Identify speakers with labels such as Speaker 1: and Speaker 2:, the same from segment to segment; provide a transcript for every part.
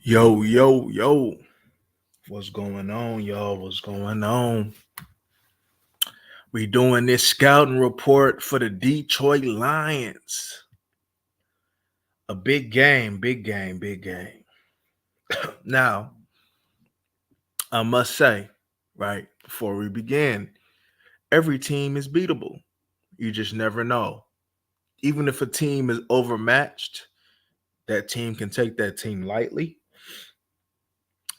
Speaker 1: Yo, yo, yo. What's going on, y'all? What's going on? We doing this scouting report for the Detroit Lions. A big game, big game, big game. Now, I must say, right, before we begin, every team is beatable. You just never know. Even if a team is overmatched, that team can take that team lightly.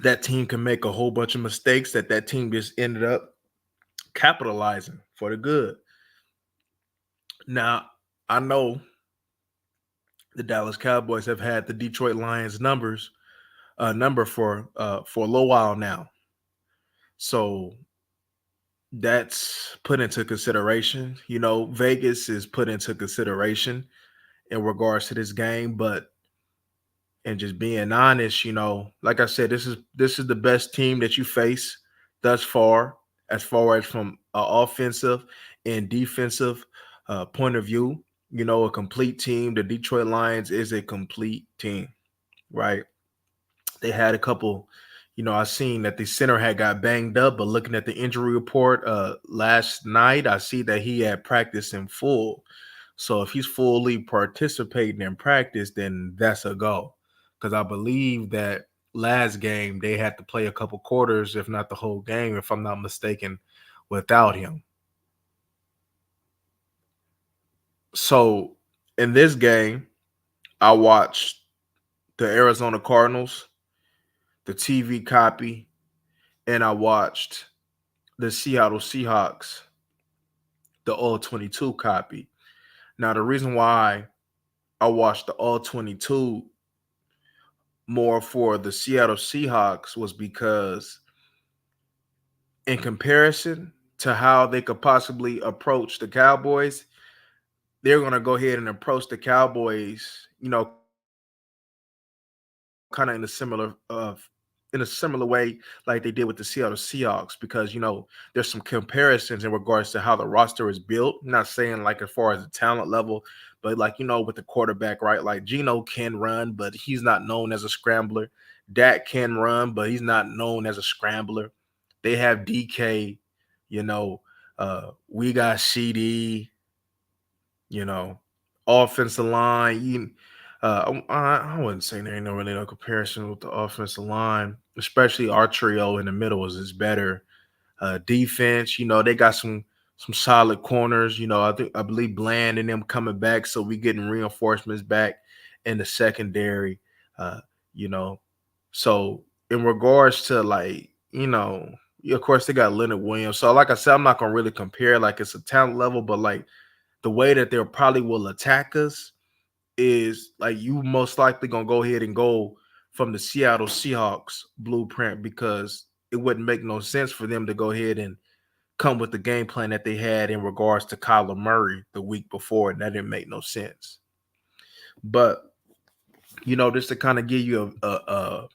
Speaker 1: That team can make a whole bunch of mistakes that team just ended up capitalizing for the good. Now, I know the Dallas Cowboys have had the Detroit Lions number for a little while now. So that's put into consideration. Vegas is put into consideration in regards to this game, but and just being honest, like I said, this is the best team that you face thus far as from an offensive and defensive point of view. A complete team. The Detroit Lions is a complete team, right? They had a couple. I seen that the center had got banged up, but looking at the injury report last night, I see that he had practiced in full. So if he's fully participating in practice, then that's a go. Because I believe that last game they had to play a couple quarters, if not the whole game, if I'm not mistaken, without him. So in this game, I watched the Arizona Cardinals, the TV copy, and I watched the Seattle Seahawks, the All 22 copy. Now, the reason why I watched the All 22 more for the Seattle Seahawks was because, in comparison to how they could possibly approach the Cowboys, they're going to go ahead and approach the Cowboys, kind of in a similar way like they did with the Seattle Seahawks, because there's some comparisons in regards to how the roster is built. I'm not saying like as far as the talent level, but like with the quarterback, right? Like Geno can run, but he's not known as a scrambler. Dak can run, but he's not known as a scrambler. They have DK, you know, we got CD, you know, offensive line. I wouldn't say there ain't no really no comparison with the offensive line, especially our trio in the middle is better. Defense, they got some solid corners. I believe Bland and them coming back, so we getting reinforcements back in the secondary. Uh, you know, so in regards to of course they got Leonard Williams. So like I said, I'm not gonna really compare like it's a talent level, but like the way that they probably will attack us is like you most likely gonna go ahead and go from the Seattle Seahawks blueprint, because it wouldn't make no sense for them to go ahead and come with the game plan that they had in regards to Kyler Murray the week before, and that didn't make no sense. But just to kind of give you a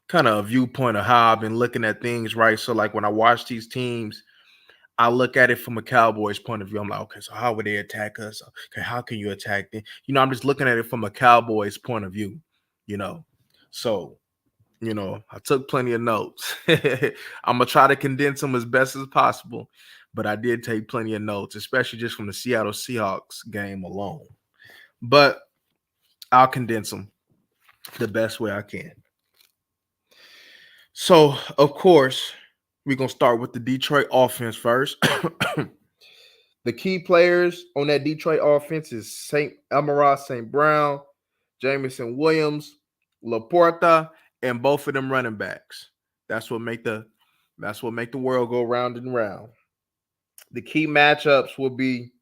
Speaker 1: kind of a viewpoint of how I've been looking at things, right? So like when I watch these teams, I look at it from a Cowboys point of view. I'm like, okay, so how would they attack us? Okay, how can you attack them? I'm just looking at it from a Cowboys point of view, you know. So, I took plenty of notes. I'm gonna try to condense them as best as possible, but I did take plenty of notes, especially just from the Seattle Seahawks game alone. But I'll condense them the best way I can. So, of course, we're gonna start with the Detroit offense first. The key players on that Detroit offense is Amara St. Brown, Jameson Williams, Laporta, and both of them running backs. That's what make the world go round and round. The key matchups will be,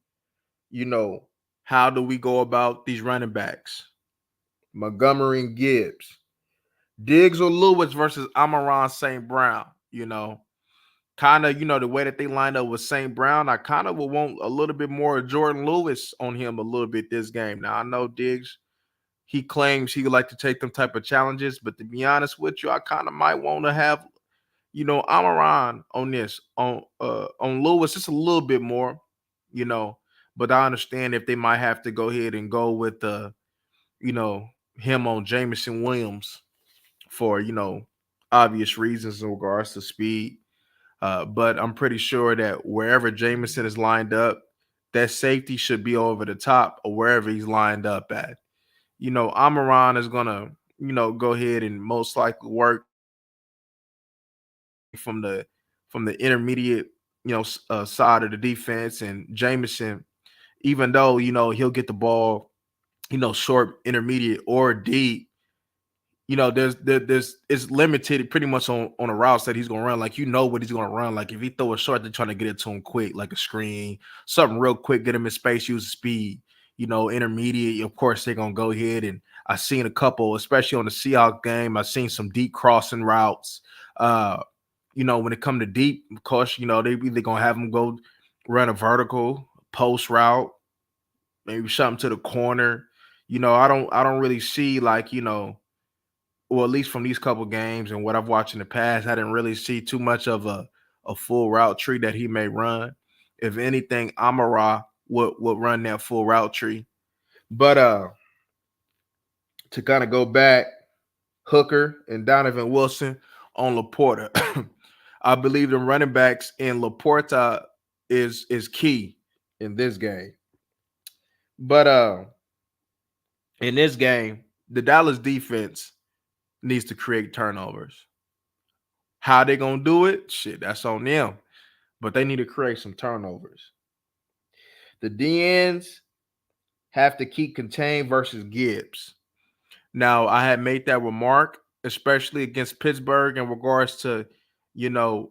Speaker 1: you know, how do we go about these running backs? Montgomery and Gibbs. Diggs or Lewis versus Amara St. Brown, kind of, the way that they lined up with St. Brown, I kind of would want a little bit more Jordan Lewis on him a little bit this game. Now, I know Diggs, he claims he would like to take them type of challenges, but to be honest with you, I kind of might want to have, Amaron on this, on Lewis, just a little bit more, you know, but I understand if they might have to go ahead and go with, you know, him on Jameson Williams for obvious reasons in regards to speed. But I'm pretty sure that wherever Jameson is lined up, that safety should be over the top or wherever he's lined up at. Amaron is gonna, go ahead and most likely work from the intermediate, side of the defense, and Jameson, even though he'll get the ball, short, intermediate, or deep, there's it's limited pretty much on the routes that he's gonna run. Like what he's gonna run. Like if he throw a short, they're trying to get it to him quick, like a screen, something real quick, get him in space, use speed. Intermediate, of course, they're gonna go ahead, and I've seen a couple, especially on the Seahawks game. I've seen some deep crossing routes. When it come to deep, of course, they either gonna have him go run a vertical post route, maybe something to the corner. I don't really see, like, or at least from these couple games and what I've watched in the past, I didn't really see too much of a full route tree that he may run. If anything, Amara would run that full route tree. But to kind of go back, Hooker and Donovan Wilson on Laporta. I believe the running backs in Laporta is key in this game. But in this game, the Dallas defense needs to create turnovers. How they gonna do it? Shit, that's on them. But they need to create some turnovers. The DNs have to keep contained versus Gibbs. Now, I had made that remark, especially against Pittsburgh, in regards to, you know,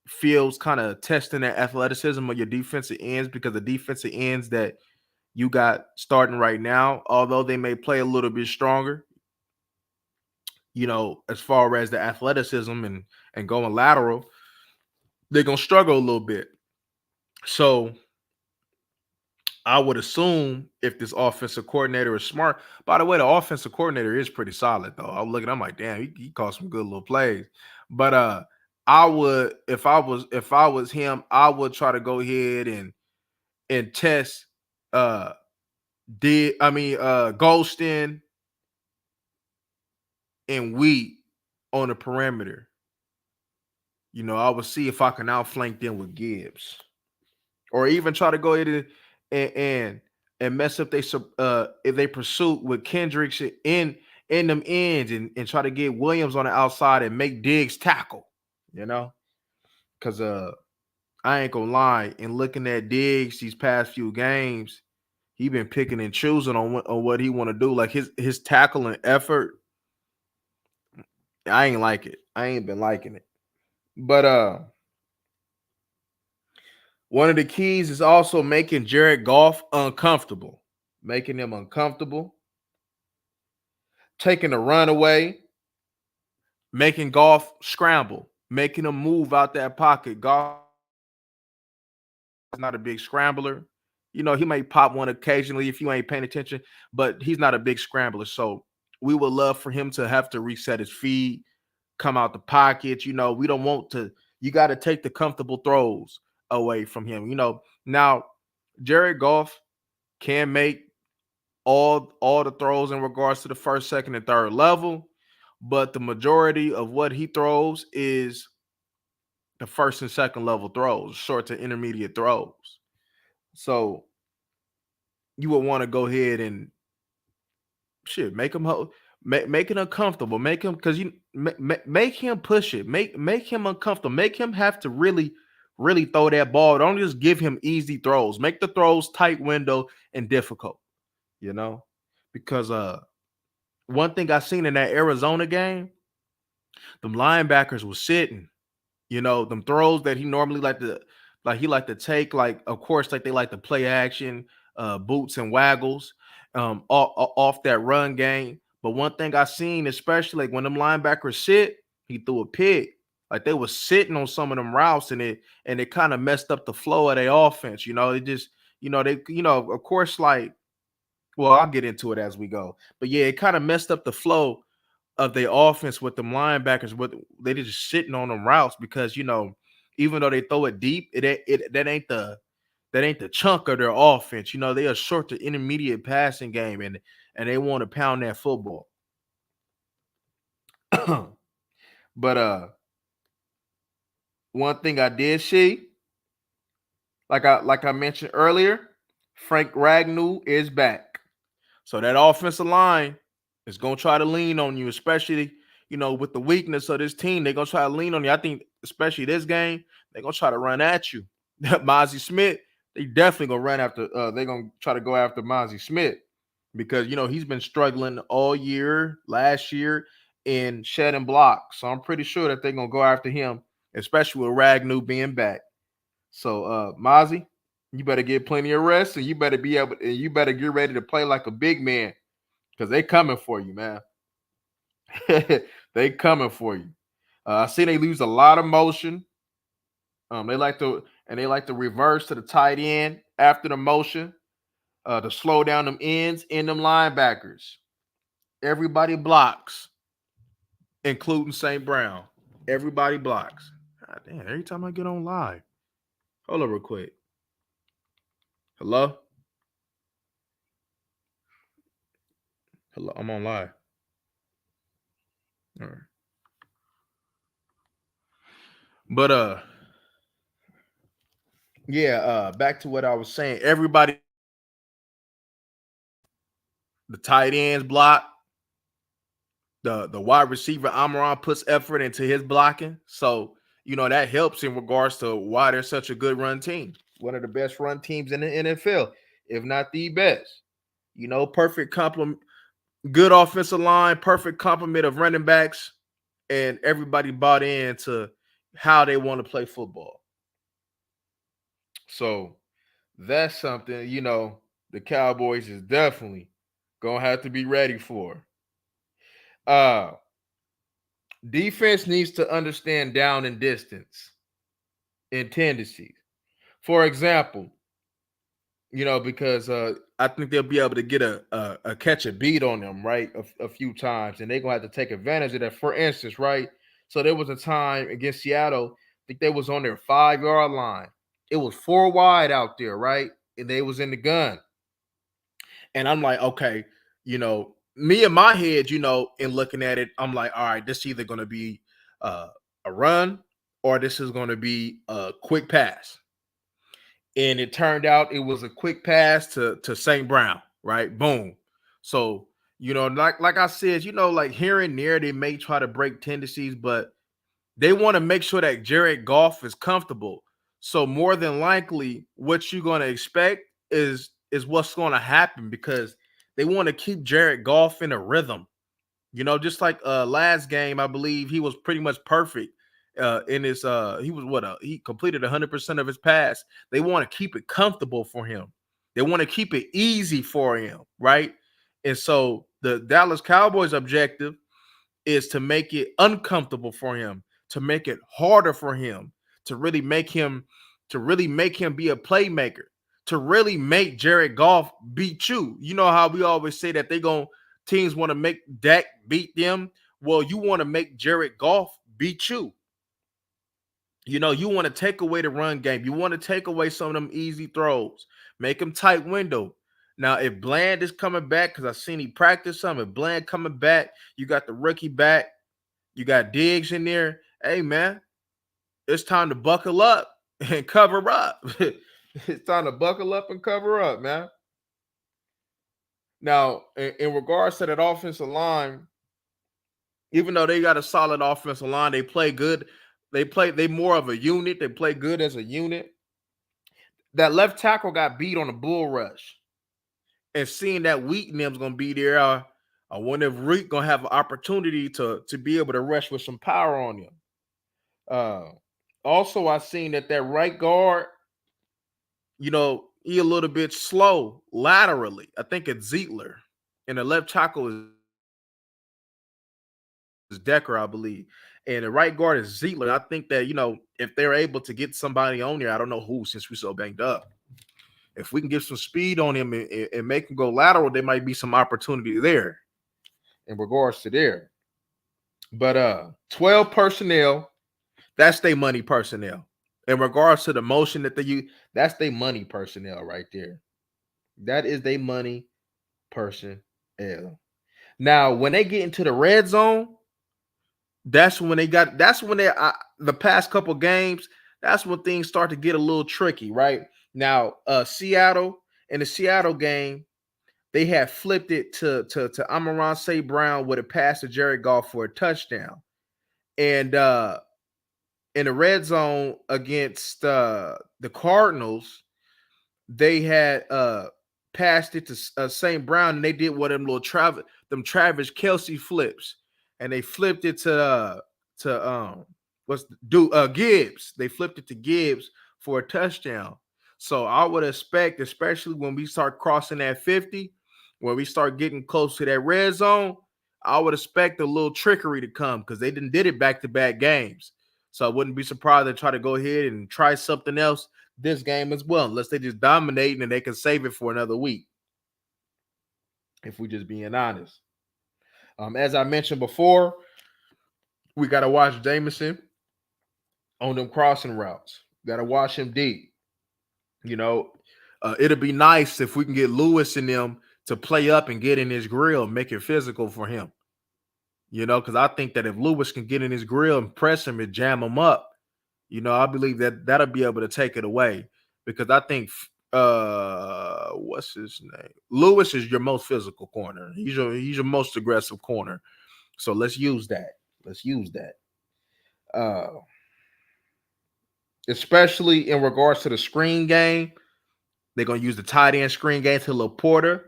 Speaker 1: Fields kind of testing the athleticism of your defensive ends, because the defensive ends that you got starting right now, although they may play a little bit stronger, as far as the athleticism and going lateral, they're gonna struggle a little bit. So I would assume if this offensive coordinator is smart. By the way, the offensive coordinator is pretty solid though. I look at I'm like, damn, he caught some good little plays. But I would, if I was him, I would try to go ahead and test uh Golston and Wheat on the perimeter. I would see if I can outflank them with Gibbs, or even try to go ahead and and mess up they if they pursuit with Kendricks in them ends, and try to get Williams on the outside and make Diggs tackle. Because I ain't gonna lie, in looking at Diggs these past few games, he been picking and choosing on what he want to do. Like his tackling effort, I ain't like it. I ain't been liking it. But one of the keys is also making Jared Goff uncomfortable, making him uncomfortable, taking the run away, making Goff scramble, making him move out that pocket. Goff is not a big scrambler. He may pop one occasionally if you ain't paying attention, but he's not a big scrambler. So we would love for him to have to reset his feet, come out the pocket. We don't want to. You got to take the comfortable throws away from him. Now Jared Goff can make all the throws in regards to the first, second, and third level, but the majority of what he throws is the first and second level throws, short to intermediate throws. So you would want to go ahead and shit, make him make it uncomfortable, make him, because make him push it, make him uncomfortable, make him have to really throw that ball. Don't just give him easy throws. Make the throws tight window and difficult. You know, because one thing I seen in that Arizona game, them linebackers was sitting. Them throws that he normally like to take, like, of course, like they like to play action, boots and waggles, off that run game. But one thing I seen, especially like when them linebackers sit, he threw a pick. Like they was sitting on some of them routes, and it kind of messed up the flow of their offense. It just, they, of course, like, well, I'll get into it as we go. But yeah, it kind of messed up the flow of their offense with them linebackers. With they just sitting on them routes, because even though they throw it deep, that ain't the chunk of their offense. They are short to intermediate passing game, and they want to pound that football. But one thing I did see, like I mentioned earlier, Frank Ragnow is back. So that offensive line is gonna try to lean on you, especially with the weakness of this team. They're gonna try to lean on you. I think, especially this game, they're gonna try to run at you. Mozzie Smith, they definitely gonna run after. They're gonna try to go after Mozzie Smith because he's been struggling all year, last year, in shedding blocks. So I'm pretty sure that they're gonna go after him, especially with Ragnow being back. So Mozzie, you better get plenty of rest, and you better get ready to play like a big man because they coming for you, man. They coming for you. I see they lose a lot of motion. They like to reverse to the tight end after the motion to slow down them ends and them linebackers. Everybody blocks, including St. Brown. Everybody blocks. God damn, every time I get on live. Hold up real quick. Hello? Hello, I'm on live. All right. But yeah, back to what I was saying. Everybody, the tight ends block, the wide receiver Amaron puts effort into his blocking. So, that helps in regards to why they're such a good run team. One of the best run teams in the NFL, if not the best. Perfect complement, good offensive line, perfect complement of running backs, and everybody bought into how they want to play football. So that's something, the Cowboys is definitely gonna have to be ready for. Uh Defense needs to understand down and distance and tendencies. For example, because I think they'll be able to get a catch a beat on them, right? A few times, and they're gonna have to take advantage of that. For instance, right? So there was a time against Seattle, I think they was on their 5-yard line. It was 4 wide out there, right? And they was in the gun. And I'm like, okay, me in my head, in looking at it, I'm like, all right, this is either gonna be uh, a run or this is gonna be a quick pass. And it turned out it was a quick pass to St. Brown, right? Boom. So, like I said, like here and there, they may try to break tendencies, but they want to make sure that Jared Goff is comfortable. So more than likely, what you're going to expect is what's going to happen because they want to keep Jared Goff in a rhythm. Just like last game, I believe he was pretty much perfect in his he was he completed 100% of his pass. They want to keep it comfortable for him. They want to keep it easy for him, right? And so the Dallas Cowboys objective is to make it uncomfortable for him, to make it harder for him, to really make him be a playmaker, to really make Jared Goff beat you. You know how we always say that teams want to make Dak beat them. Well, you want to make Jared Goff beat you. You want to take away the run game. You want to take away some of them easy throws. Make them tight window. Now, if Bland is coming back, because I've seen he practice some, if Bland coming back, you got the rookie back, you got Diggs in there. Hey, man, it's time to buckle up and cover up. It's time to buckle up and cover up, man. Now, in regards to that offensive line, even though they got a solid offensive line, they play good. They more of a unit. They play good as a unit. That left tackle got beat on the bull rush. And seeing that Wheaton's gonna be there, I wonder if Reek gonna have an opportunity to be able to rush with some power on him. Also, I seen that right guard, he a little bit slow laterally. I think it's Zietler, and the left tackle is Decker, I believe, and the right guard is Zietler. I think that if they're able to get somebody on there, I don't know who, since we're so banged up. If we can get some speed on him and make him go lateral, there might be some opportunity there in regards to there. But 12 personnel, that's their money personnel. In regards to the motion that they use, that's their money personnel right there. That is their money personnel. Now, when they get into the red zone, That's when they the past couple games. That's when things start to get a little tricky, right? Now, Seattle in the Seattle game, they had flipped it to Amon St. Brown with a pass to Jared Goff for a touchdown. And in the red zone against the Cardinals, they had passed it to St. Brown, and they did one of them little Travis Kelsey flips, and they flipped it to what's do Gibbs. They flipped it to Gibbs for a touchdown. So I would expect, especially when we start crossing that 50, when we start getting close to that red zone, I would expect a little trickery to come because they didn't did it back to back games. So I wouldn't be surprised to try to go ahead and try something else this game as well, unless they just dominate and they can save it for another week. If we just being honest, as I mentioned before, we got to watch Jameson on them crossing routes. Got to watch him deep. You know, it'll be nice if we can get Lewis and them to play up and get in his grill, make it physical for him. You know, because I think that if Lewis can get in his grill and press him and jam him up, you know, I believe that that'll be able to take it away because I think what's his name? Lewis is your most physical corner. He's your most aggressive corner. So let's use that. Let's use that. Especially in regards to the screen game, they're gonna use the tight end screen game to Laporta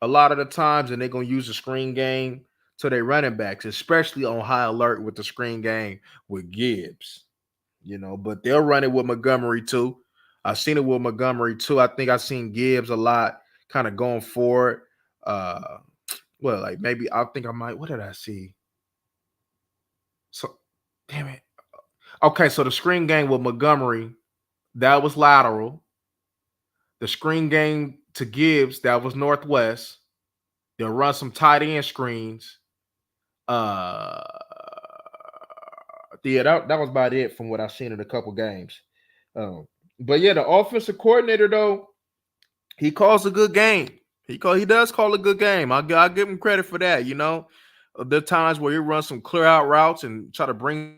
Speaker 1: a lot of the times, and they're gonna use the screen game to their running backs, especially on high alert with the screen game with Gibbs. You know, but they'll run it with Montgomery too. I've seen it with Montgomery too. I think I've seen Gibbs a lot kind of going forward. Well, like maybe I think I might. What did I see? So, damn it. Okay, so the screen game with Montgomery, that was lateral. The screen game to Gibbs, that was northwest. They'll run some tight end screens. Uh, yeah, that was about it from what I've seen in a couple games. But yeah, the offensive coordinator though, he calls a good game. He does call a good game. I'll give him credit for that. You know, there are times where he runs some clear out routes and try to bring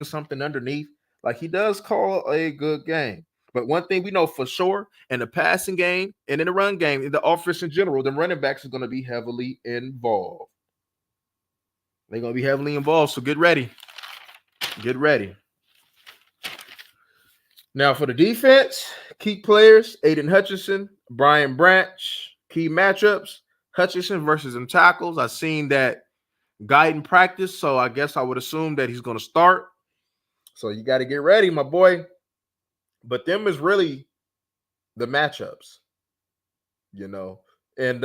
Speaker 1: something underneath. Like he does call a good game. But one thing we know for sure in the passing game and in the run game, in the offense in general, the running backs are going to be heavily involved. They're going to be heavily involved. So get ready. Get ready. Now for the defense, key players, Aiden Hutchinson, Brian Branch, key matchups, Hutchinson versus them tackles. I've seen that guide in practice, so I guess I would assume that he's going to start. So you got to get ready, my boy. But them is really the matchups, you know. And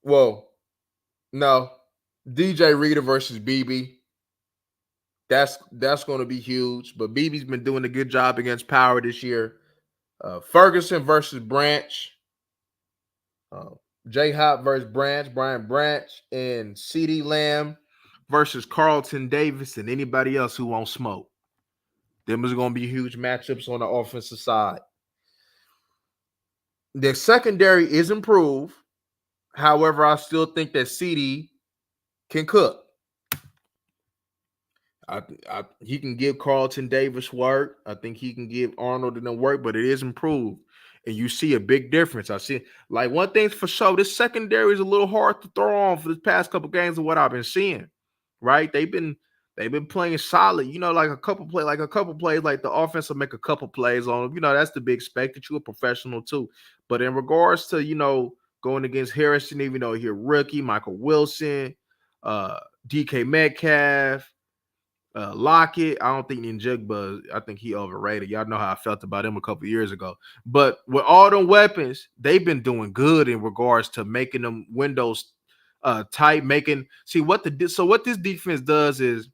Speaker 1: well, no, DJ Reader versus BB. That's going to be huge. But BB's been doing a good job against Power this year. Ferguson versus Branch. J Hop versus Branch. Brian Branch and CD Lamb versus Carlton Davis and anybody else who won't smoke. Them is going to be huge matchups on the offensive side. The secondary is improved. However, I still think that CD can cook. He can give Carlton Davis work. I think he can give Arnold and them work, but it is improved. And you see a big difference. I see like one thing's for sure. This secondary is a little hard to throw on for the past couple games of what I've been seeing. Right? They've been playing solid. You know, like a couple plays, like the offense will make a couple plays on them. You know, that's to be expected. You're a professional too. But in regards to, going against Harrison, even though he's a rookie, Michael Wilson, DK Metcalf, Lockett, I don't think Ninjigba, I think he overrated. Y'all know how I felt about him a couple years ago. But with all them weapons, they've been doing good in regards to making them windows tight, what this defense does is,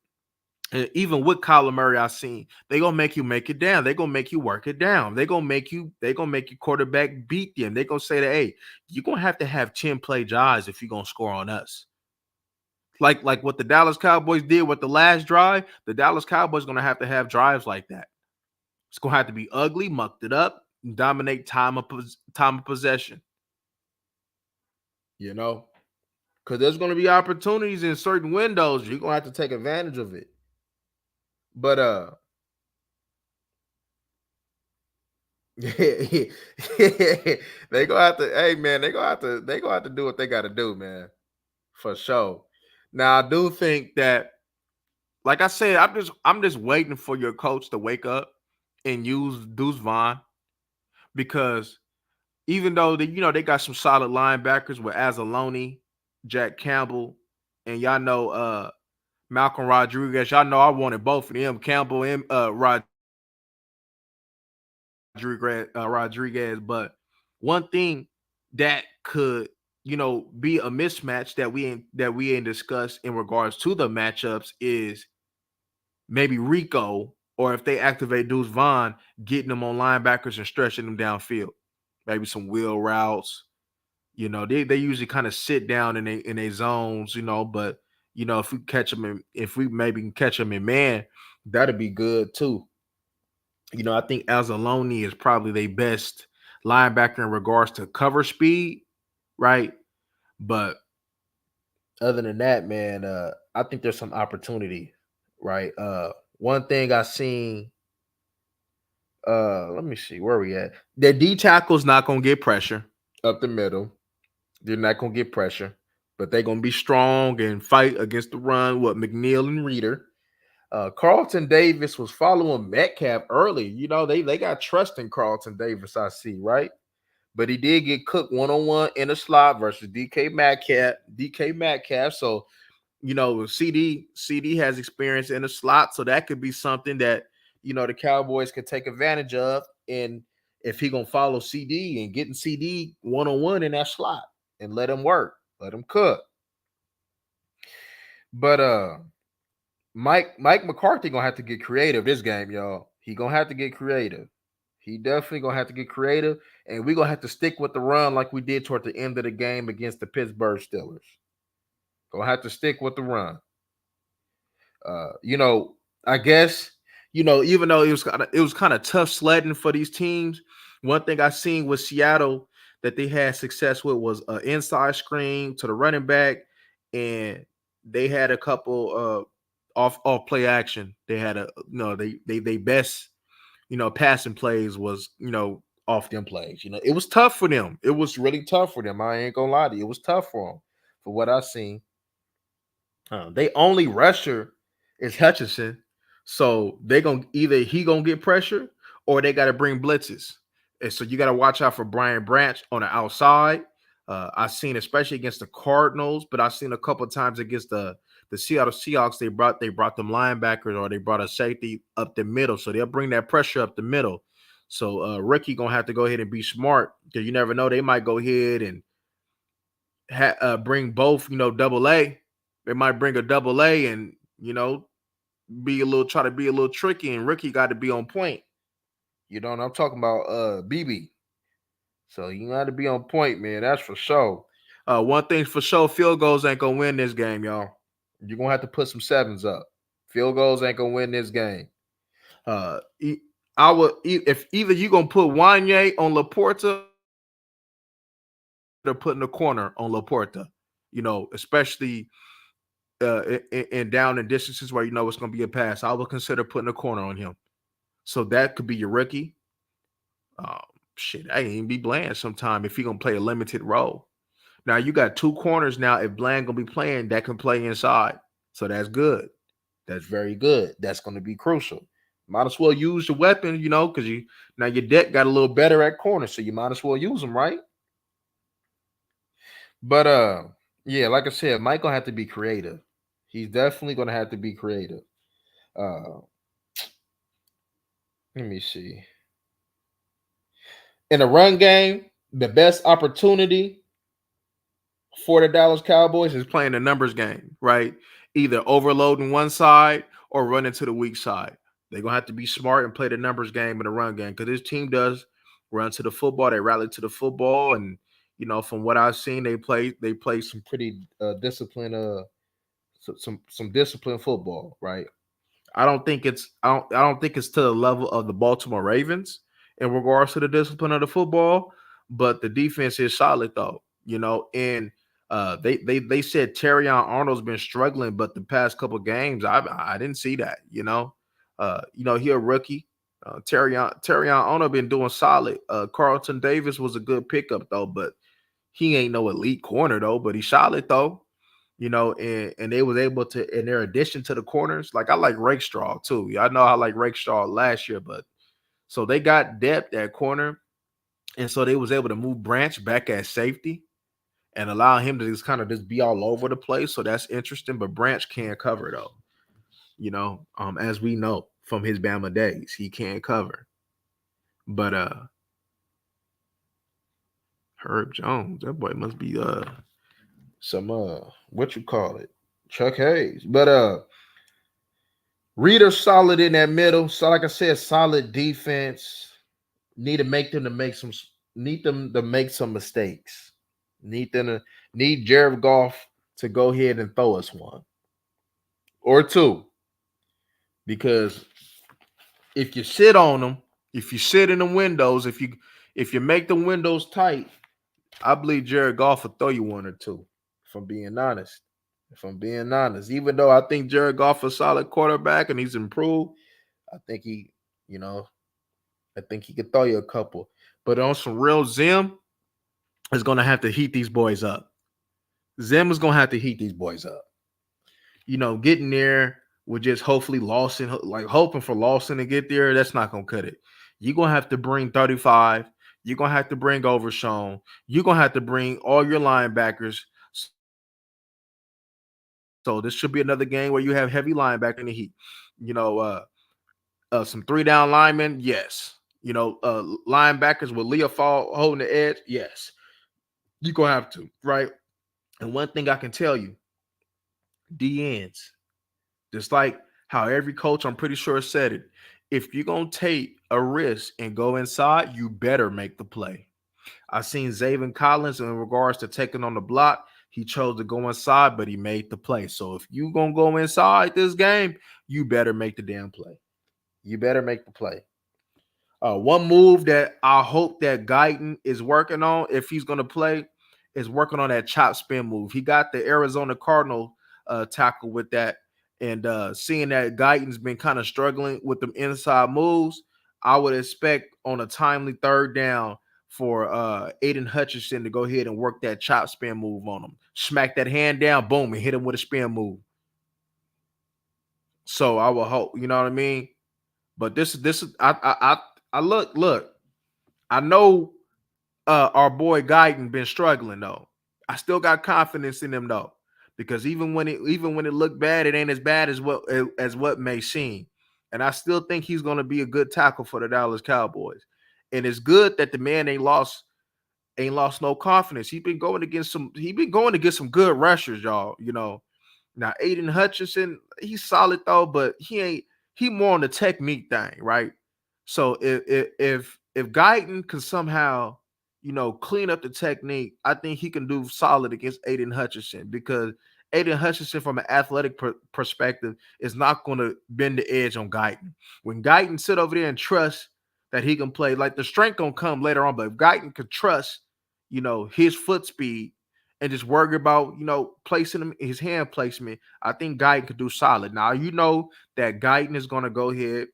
Speaker 1: and even with Kyler Murray, I've seen they gonna make you make it down. They gonna make you work it down. They gonna make your quarterback beat them. They gonna say that, hey, you're gonna have to have 10 play drives if you're gonna score on us. Like what the Dallas Cowboys did with the last drive, the Dallas Cowboys going to have drives like that. It's going to have to be ugly, mucked it up, and dominate time of possession. You know? because there's going to be opportunities in certain windows. You're going to have to take advantage of it. But they gonna have to. Hey man, they gonna have to. They gonna have to do what they got to do, man, for sure. Now I do think that, like I said, I'm just waiting for your coach to wake up and use Deuce Vaughn, because even though they got some solid linebackers with Azaloni, Jack Campbell, and y'all know Malcolm Rodriguez. Y'all know I wanted both of them, Campbell and Rodriguez. But one thing that could be a mismatch that we ain't discussed in regards to the matchups is maybe Rico, or if they activate Deuce Vaughn, getting them on linebackers and stretching them downfield. Maybe some wheel routes. They usually kind of sit down in their zones, but if we maybe can catch them in man, that'd be good too. I think Azaloni is probably their best linebacker in regards to cover speed, right? But other than that, man, I think there's some opportunity, right? One thing I seen, let me see where we at. The D tackle's not gonna get pressure up the middle. They're not gonna get pressure, but they're gonna be strong and fight against the run with McNeil and Reader. Carlton Davis was following Metcalf early. They got trust in Carlton Davis, I see, right? But he did get cooked one-on-one in the slot versus DK Metcalf. DK Metcalf. So, CD has experience in the slot, so that could be something that the Cowboys could take advantage of. And if he gonna follow CD and getting CD one-on-one in that slot and let him work, let him cook. But Mike McCarthy gonna have to get creative this game, y'all. He gonna have to get creative. He definitely gonna have to get creative, and we gonna have to stick with the run like we did toward the end of the game against the Pittsburgh Steelers. Gonna have to stick with the run. I guess, even though it was kind of tough sledding for these teams, one thing I seen with Seattle that they had success with was an inside screen to the running back, and they had a couple off play action. They had they best passing plays was off them plays. It was tough for them. It was really tough for them. I ain't gonna lie to you. It was tough for them for what I seen. They only rusher is Hutchinson, so they gonna either he gonna get pressure or they got to bring blitzes, and so you got to watch out for Brian Branch on the outside. I've seen especially against the Cardinals, but I've seen a couple of times against the Seattle Seahawks. They brought them linebackers or they brought a safety up the middle, so they'll bring that pressure up the middle. So Ricky gonna have to go ahead and be smart, because you never know, they might go ahead and bring both, double A. They might bring a double A and try to be a little tricky, and Ricky got to be on point. You know what I'm talking about? BB. So you got to be on point, man. That's for sure. One thing for sure, field goals ain't gonna win this game, y'all. You're gonna have to put some sevens up. Field goals ain't gonna win this game. I would if either you gonna put Wanye on Laporta or putting the corner on Laporta. Especially in down and distances where it's going to be a pass. I would consider putting a corner on him. So that could be your rookie. Um, I ain't even be Bland sometime if he going to play a limited role. Now you got two corners now. If Bland going to be playing, that can play inside. So that's good. That's very good. That's going to be crucial. Might as well use your weapon, because now your deck got a little better at corner, so you might as well use them, right? But yeah, like I said, Mike gonna have to be creative. He's definitely gonna have to be creative. Uh, let me see. In the run game, the best opportunity for the Dallas Cowboys is playing the numbers game, right? Either overloading one side or running to the weak side. They're gonna have to be smart and play the numbers game and the run game, because this team does run to the football. They rally to the football, and from what I've seen, they play some pretty disciplined some disciplined football, right? I don't think it's to the level of the Baltimore Ravens in regards to the discipline of the football, but the defense is solid though. And They said Terrion Arnold's been struggling, but the past couple games, I didn't see that. He a rookie. Terrion Arnold been doing solid. Carlton Davis was a good pickup though, but he ain't no elite corner though. But he's solid though. And they was able to, in their addition to the corners, like I like Rakestraw too. Y'all know I like Rakestraw last year, but so they got depth at corner, and so they was able to move Branch back at safety and allow him to just kind of just be all over the place. So that's interesting. But Branch can't cover though. As we know from his Bama days, he can't cover. But Herb Jones, that boy must be some what you call it, Chuck Hayes. But Reader solid in that middle. So like I said, solid defense. Need to make them to make some need them to make some mistakes. Need Jared Goff to go ahead and throw us one or two. Because if you sit on them, if you sit in the windows, if you make the windows tight, I believe Jared Goff will throw you one or two. If I'm being honest. Even though I think Jared Goff is a solid quarterback and he's improved, I think he could throw you a couple. But on some real Zim is going to have to heat these boys up. Zim is going to have to heat these boys up. Getting there with just hopefully Lawson, like hoping for Lawson to get there, that's not going to cut it. You're going to have to bring 35. You're going to have to bring Overshown. You're going to have to bring all your linebackers. So this should be another game where you have heavy linebacker in the heat. Some 3-down linemen, yes. Linebackers with Leah Fall holding the edge, yes. You're going to have to, right? And one thing I can tell you, DNs, just like how every coach, I'm pretty sure, said it, if you're going to take a risk and go inside, you better make the play. I seen Zaven Collins in regards to taking on the block. He chose to go inside, but he made the play. So if you're going to go inside this game, you better make the damn play. You better make the play. One move that I hope that Guyton is working on, if he's going to play, is working on that chop spin move. He got the Arizona Cardinal tackle with that. And seeing that Guyton's been kind of struggling with them inside moves, I would expect on a timely third down for Aiden Hutchinson to go ahead and work that chop spin move on him. Smack that hand down, boom, and hit him with a spin move. So I will hope, you know what I mean? But this is I look. I know our boy Guyton been struggling though. I still got confidence in him though, because even when it looked bad, it ain't as bad as what may seem. And I still think he's going to be a good tackle for the Dallas Cowboys. And it's good that the man ain't lost no confidence. He's been going against some good rushers, y'all. Now Aiden Hutchinson, he's solid though, but he more on the technique thing, right? So if Guyton can somehow, clean up the technique, I think he can do solid against Aiden Hutchinson, because Aiden Hutchinson, from an athletic perspective, is not going to bend the edge on Guyton. When Guyton sit over there and trust that he can play, like the strength gonna come later on, but if Guyton could trust, his foot speed and just worry about, placing him, his hand placement, I think Guyton could do solid. Now, that Guyton is going to go ahead.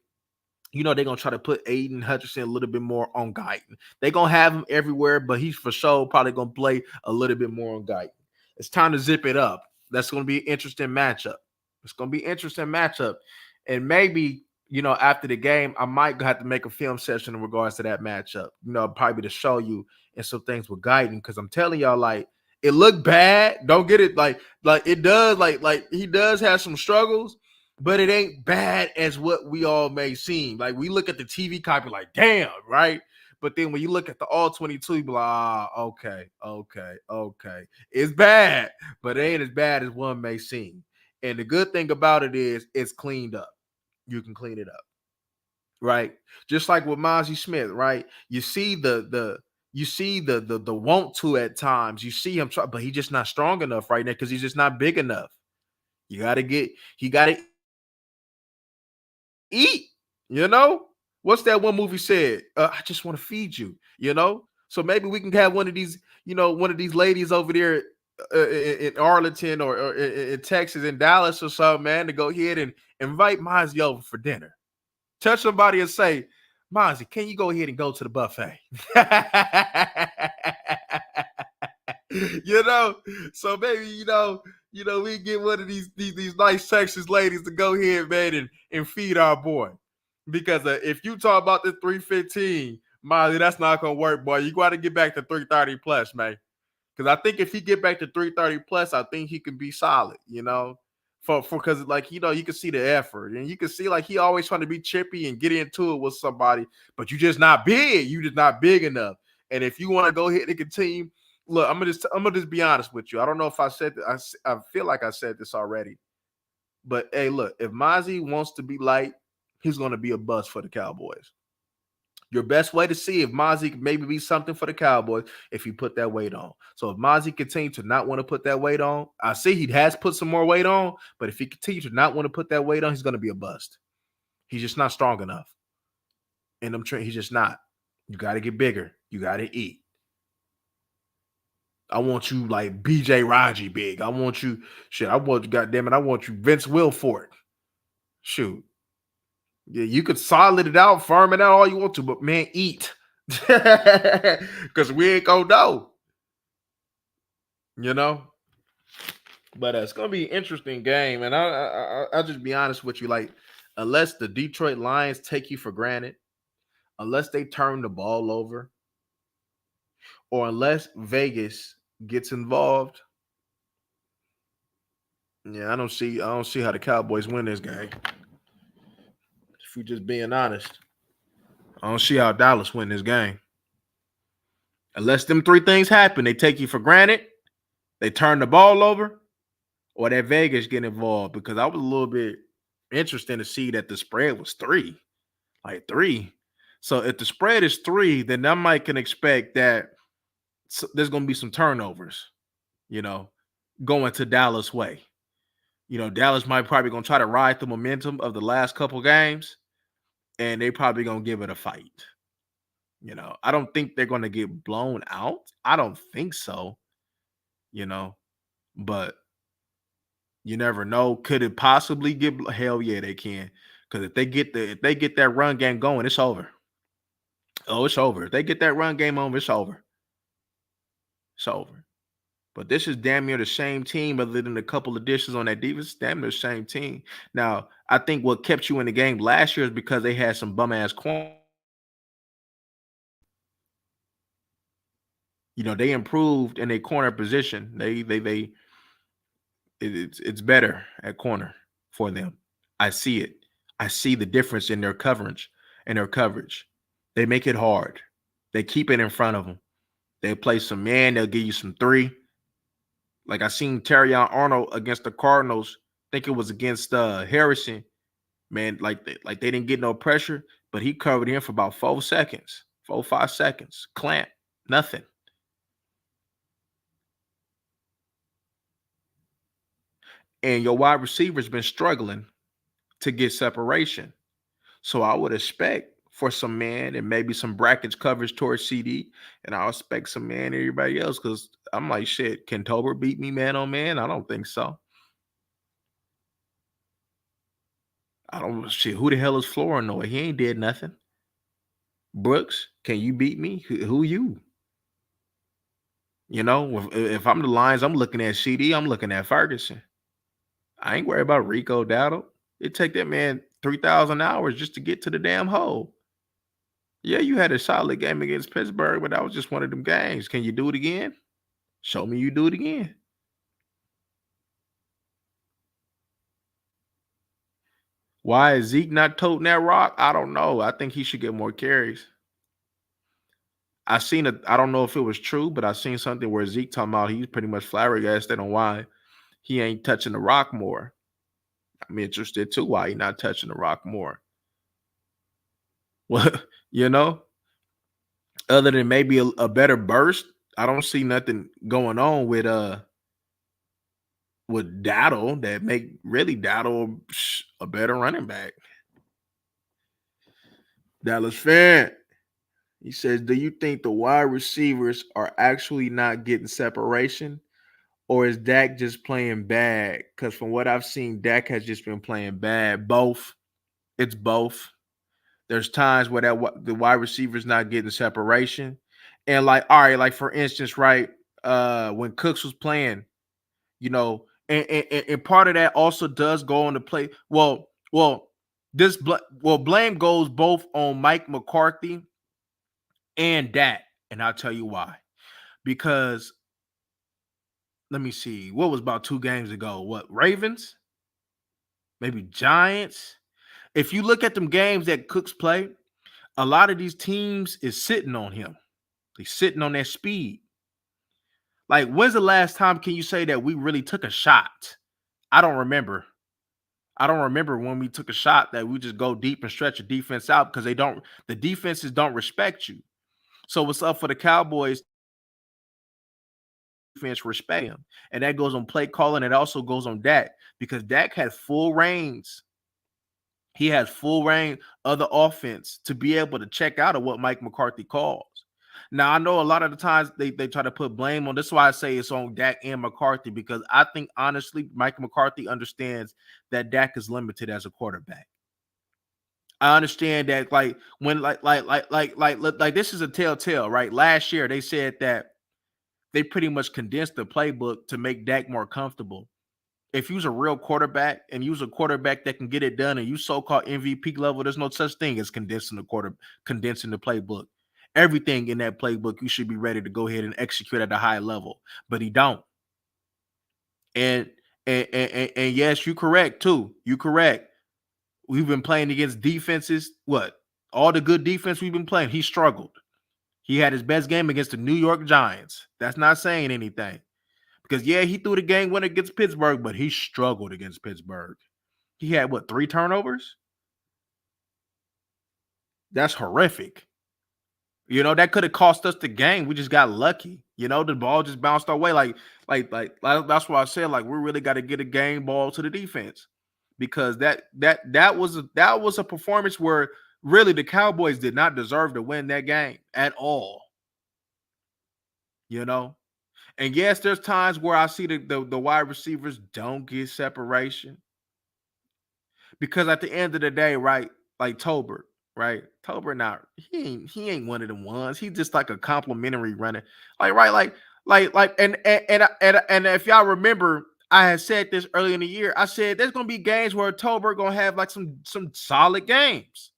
Speaker 1: They're going to try to put Aiden Hutchinson a little bit more on Guyton. They're going to have him everywhere, but he's for sure probably going to play a little bit more on Guyton. It's time to zip it up. That's going to be an interesting matchup. And maybe, after the game, I might have to make a film session in regards to that matchup, probably to show you and some things with Guyton, because I'm telling y'all, like, it looked bad. Don't get it like it does. Like he does have some struggles, but it ain't bad as what we all may seem. Like, we look at the TV copy like, damn, right? But then when you look at the all 22, you be like, okay. It's bad, but it ain't as bad as one may seem. And the good thing about it is it's cleaned up. You can clean it up, right? Just like with Mozzie Smith, right? You see the want to at times. You see him try, but he's just not strong enough right now because he's just not big enough. He got to eat. What's that one movie said? I just want to feed you. So maybe we can have one of these ladies over there in Arlington or in Texas, in Dallas or something, man, to go ahead and invite Mozzie over for dinner. Touch somebody and say, Mozzie, can you go ahead and go to the buffet? you know, so maybe we get one of these nice Texas ladies to go ahead, man, and feed our boy. Because if you talk about the 315, Mozzie, that's not gonna work, boy. You got to get back to 330 plus, man. Because I think if he get back to 330 plus, I think he can be solid, For because like you can see the effort and you can see like he always trying to be chippy and get into it with somebody, but you just not big. You just not big enough. And if you want to go ahead and continue, look, I'm gonna just be honest with you. I don't know if I said that. I feel like I said this already. But hey, look, if Mozzie wants to be light, he's gonna be a bust for the Cowboys. Your best way to see if Mozzie can maybe be something for the Cowboys if he put that weight on. So if Mozzie continues to not want to put that weight on, I see he has put some more weight on, but if he continues to not want to put that weight on, he's going to be a bust. He's just not strong enough. And he's just not. You got to get bigger. You got to eat. I want you like BJ Raji big. I want you, I want you, goddamn it, I want you Vince Wilfork. Shoot. Yeah, you could solid it out, farm it out all you want to, but man, eat. Because we ain't gonna know. You know? But it's gonna be an interesting game. And I'll just be honest with you. Like, unless the Detroit Lions take you for granted, unless they turn the ball over, or unless Vegas gets involved, yeah, I don't see how the Cowboys win this game. If we're just being honest. I don't see how Dallas win this game. Unless them three things happen, they take you for granted, they turn the ball over, or that Vegas get involved. Because I was a little bit interested to see that the spread was 3, like 3. So if the spread is 3, then I might can expect that there's going to be some turnovers, going to Dallas way. Dallas might probably going to try to ride the momentum of the last couple games, and they probably going to give it a fight. I don't think they're going to get blown out. I don't think so, but you never know. Could it possibly get? Hell yeah, they can. Because if they get that run game going, it's over. Oh, it's over. If they get that run game on, it's over. It's over. But this is damn near the same team, other than a couple of dishes on that defense. Damn near the same team. Now, I think what kept you in the game last year is because they had some bum ass corner. They improved in their corner position. It's better at corner for them. I see it. I see the difference in their coverage. They make it hard. They keep it in front of them. They play some man. They'll give you some 3. Like I seen Terrion Arnold against the Cardinals. I think it was against Harrison. Man, like they didn't get no pressure, but he covered him for about 4 seconds, 5 seconds. Clamp, nothing. And your wide receiver's been struggling to get separation. So I would expect for some man and maybe some brackets coverage towards CD, and I'll expect some man and everybody else, because I'm like, shit, can Tolbert beat me man on man? I don't think so. I don't shit. Who the hell is Flournoy? He ain't did nothing. Brooks, can you beat me? Who you? If I'm the Lions, I'm looking at CD. I'm looking at Ferguson. I ain't worried about Rico Dowdle. It take that man 3,000 hours just to get to the damn hole. Yeah, you had a solid game against Pittsburgh, but that was just one of them games. Can you do it again? Show me you do it again. Why is Zeke not toting that rock? I don't know. I think he should get more carries. I don't know if it was true, but I seen something where Zeke talking about he's pretty much flabbergasted on why he ain't touching the rock more. I'm interested too why he not touching the rock more. Well, other than maybe a better burst, I don't see nothing going on with Daddle that make really Daddle a better running back. Dallas fan. He says, do you think the wide receivers are actually not getting separation, or is Dak just playing bad? Because from what I've seen, Dak has just been playing bad. Both. It's both. There's times where the wide receiver's not getting separation, and like, all right, like for instance, right, when Cooks was playing, and part of that also does go on the play. Blame goes both on Mike McCarthy and Dak, and I'll tell you why. Because let me see, what was about 2 games ago? What, Ravens? Maybe Giants? If you look at them games that Cooks play, a lot of these teams is sitting on him. They sitting on that speed. Like, when's the last time can you say that we really took a shot? I don't remember. I don't remember when we took a shot that we just go deep and stretch the defense out because the defenses don't respect you. So what's up for the Cowboys? Defense respect him. And that goes on play calling. It also goes on Dak because Dak has full reins. He has full reign of the offense to be able to check out of what Mike McCarthy calls. Now, I know a lot of the times they try to put blame on. This is why I say it's on Dak and McCarthy, because I think, honestly, Mike McCarthy understands that Dak is limited as a quarterback. I understand that, like, when like this is a telltale, right? Last year, they said that they pretty much condensed the playbook to make Dak more comfortable. If you was a real quarterback and you was a quarterback that can get it done and you so-called MVP level, there's no such thing as condensing the playbook. Everything in that playbook, you should be ready to go ahead and execute at a high level, but he don't. And and yes, you correct too. You correct. We've been playing against defenses. What? All the good defense we've been playing, he struggled. He had his best game against the New York Giants. That's not saying anything. Because, yeah, he threw the game winner against Pittsburgh, but he struggled against Pittsburgh. He had, what, 3 turnovers? That's horrific. That could have cost us the game. We just got lucky. The ball just bounced our way. Like that's why I said, like, we really got to get a game ball to the defense, because that was a performance where really the Cowboys did not deserve to win that game at all. And yes, there's times where I see the wide receivers don't get separation. Because at the end of the day, right, like Tolbert, right? Tolbert he ain't one of them ones. He's just like a complimentary runner. Like, right, and if y'all remember, I had said this early in the year. I said there's gonna be games where Tolbert gonna have like some solid games.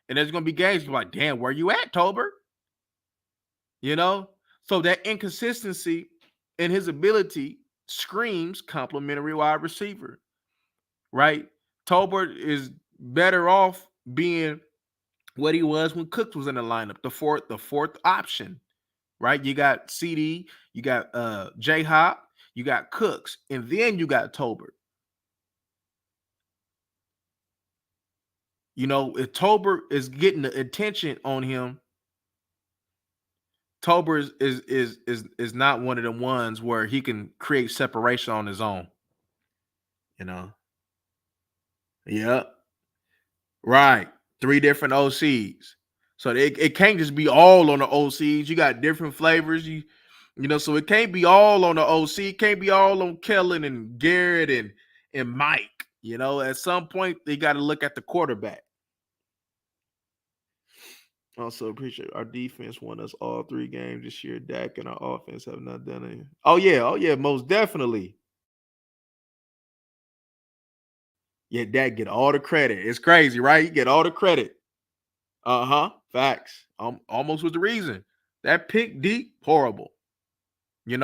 Speaker 1: And there's gonna be games you're like, damn, where you at, Tolbert? So that inconsistency in his ability screams complimentary wide receiver, right? Tolbert is better off being what he was when Cooks was in the lineup, the fourth option, right? You got CD, you got J Hop, you got Cooks, and then you got Tolbert. If Tolbert is getting the attention on him, Tolbert is not one of the ones where he can create separation on his own. Yep. Right. 3 different OCs. So it can't just be all on the OCs. You got different flavors. So it can't be all on the OC. It can't be all on Kellen and Garrett and Mike. At some point they got to look at the quarterback. Also appreciate our defense won us all 3 games this year. Dak and our offense have not done it. Oh yeah, most definitely. Yeah, Dak get all the credit. It's crazy, right? You get all the credit. Facts. Almost was the reason. That pick deep, horrible. It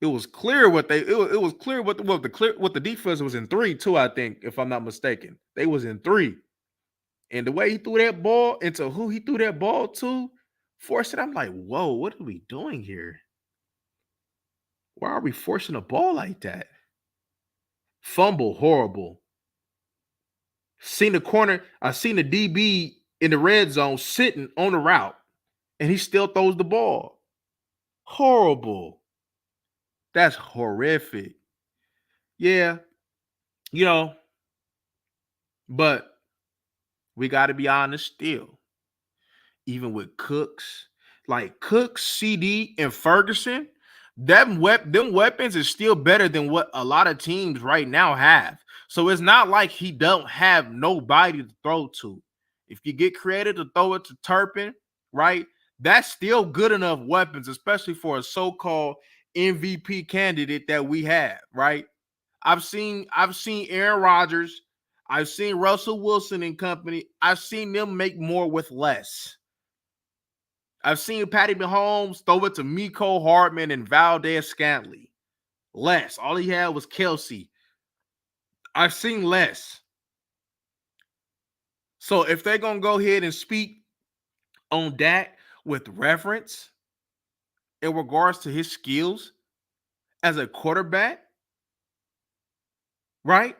Speaker 1: was clear what it was clear what the defense was in 3 too, I think, if I'm not mistaken. They was in 3. And the way he threw that ball into who he threw that ball to, forced it. I'm like, whoa, what are we doing here? Why are we forcing a ball like that? Fumble, horrible. Seen the corner, I seen the DB in the red zone sitting on the route, and he still throws the ball. Horrible. That's horrific. Yeah, but we got to be honest still. Even with Cooks, like Cooks, CD, and Ferguson, them weapons is still better than what a lot of teams right now have. So it's not like he don't have nobody to throw to. If you get creative to throw it to Turpin, right? That's still good enough weapons, especially for a so-called MVP candidate that we have, right? I've seen Aaron Rodgers, I've seen Russell Wilson and company. I've seen them make more with less. I've seen Patty Mahomes throw it to Miko Hardman and Valdez Scantling. Less. All he had was Kelsey. I've seen less. So if they're gonna go ahead and speak on Dak with reference in regards to his skills as a quarterback, right?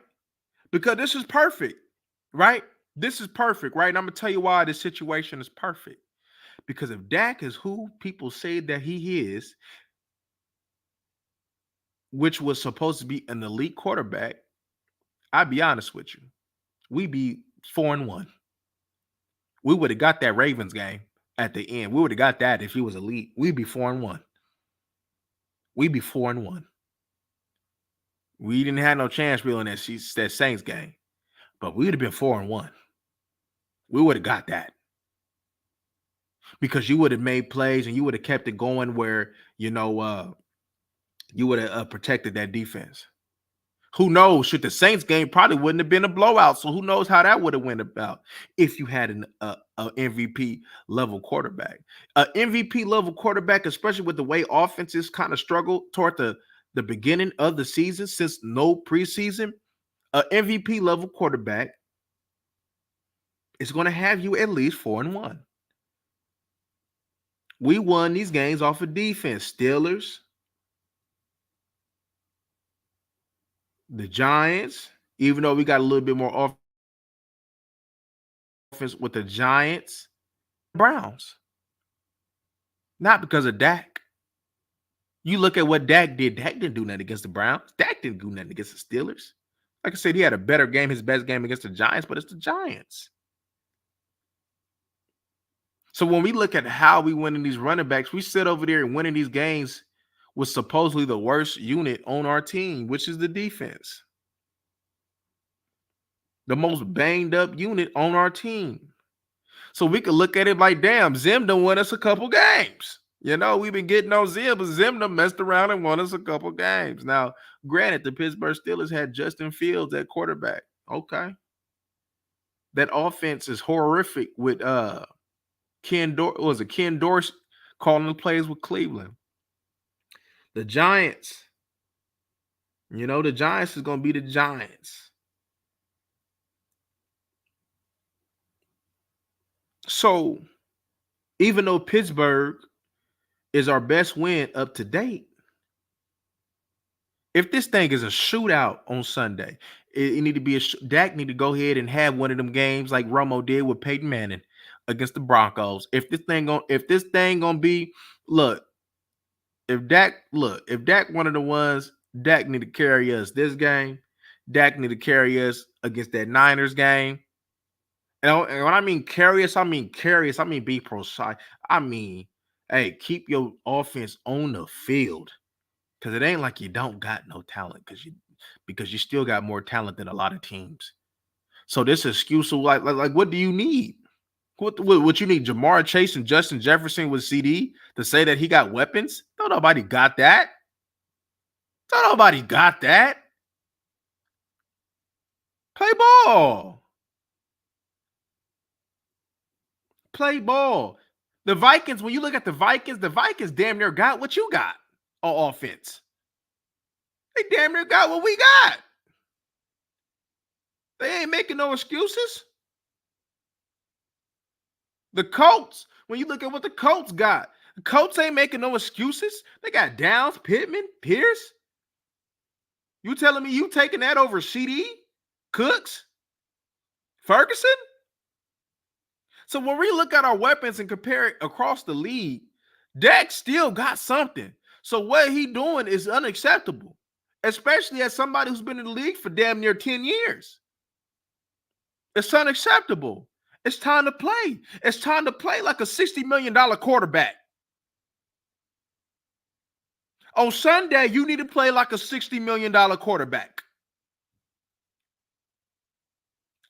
Speaker 1: Because this is perfect, right? This is perfect, right? And I'm gonna tell you why this situation is perfect. Because if Dak is who people say that he is, which was supposed to be an elite quarterback, I'll be honest with you, we be 4-1. We would have got that Ravens game at the end. We would have got that if he was elite. We'd be 4-1. We'd be 4-1. We didn't have no chance really in that Saints game, but we would have been 4-1. We would have got that because you would have made plays and you would have kept it going where you would have protected that defense. Who knows? Should the Saints game probably wouldn't have been a blowout. So who knows how that would have went about if you had a MVP level quarterback, a MVP level quarterback, especially with the way offenses kind of struggled toward the beginning of the season since no preseason. A MVP level quarterback is going to have you at least 4-1. We won these games off of defense. Steelers, the Giants, even though we got a little bit more offense with the Giants, Browns. Not because of Dak. You look at what Dak did. Dak didn't do nothing against the Browns. Dak didn't do nothing against the Steelers. Like I said, he had a better game, his best game against the Giants, but it's the Giants. So when we look at how we win in these running backs, we sit over there and winning these games with supposedly the worst unit on our team, which is the defense. The most banged up unit on our team. So we could look at it like, damn, Zim done won us a couple games. We've been getting on Zim, but Zim done messed around and won us a couple games. Now, granted, the Pittsburgh Steelers had Justin Fields at quarterback. Okay. That offense is horrific with Ken Dorsey calling the plays with Cleveland. The Giants, the Giants is going to be the Giants. So, even though Pittsburgh is our best win up to date, if this thing is a shootout on Sunday, it need to be Dak need to go ahead and have one of them games like Romo did with Peyton Manning against the Broncos. If this thing gonna be, if Dak one of the ones, Dak need to carry us this game. Dak need to carry us against that Niners game. And when I mean carry us, I mean be precise. I mean, hey, keep your offense on the field. Because it ain't like you don't got no talent, because you still got more talent than a lot of teams. So this excuse of like what do you need? What you need? Jamar Chase and Justin Jefferson with CD to say that he got weapons? No, nobody got that. No, nobody got that. Play ball. Play ball. The Vikings, when you look at the Vikings damn near got what you got on offense. They damn near got what we got. They ain't making no excuses. The Colts, when you look at what the Colts got, the Colts ain't making no excuses. They got Downs, Pittman, Pierce. You telling me you taking that over CD, Cooks, Ferguson? So when we look at our weapons and compare it across the league, Dak still got something. So what he doing is unacceptable, especially as somebody who's been in the league for damn near 10 years. It's unacceptable. It's time to play. It's time to play like a $60 million quarterback. On Sunday, you need to play like a $60 million quarterback.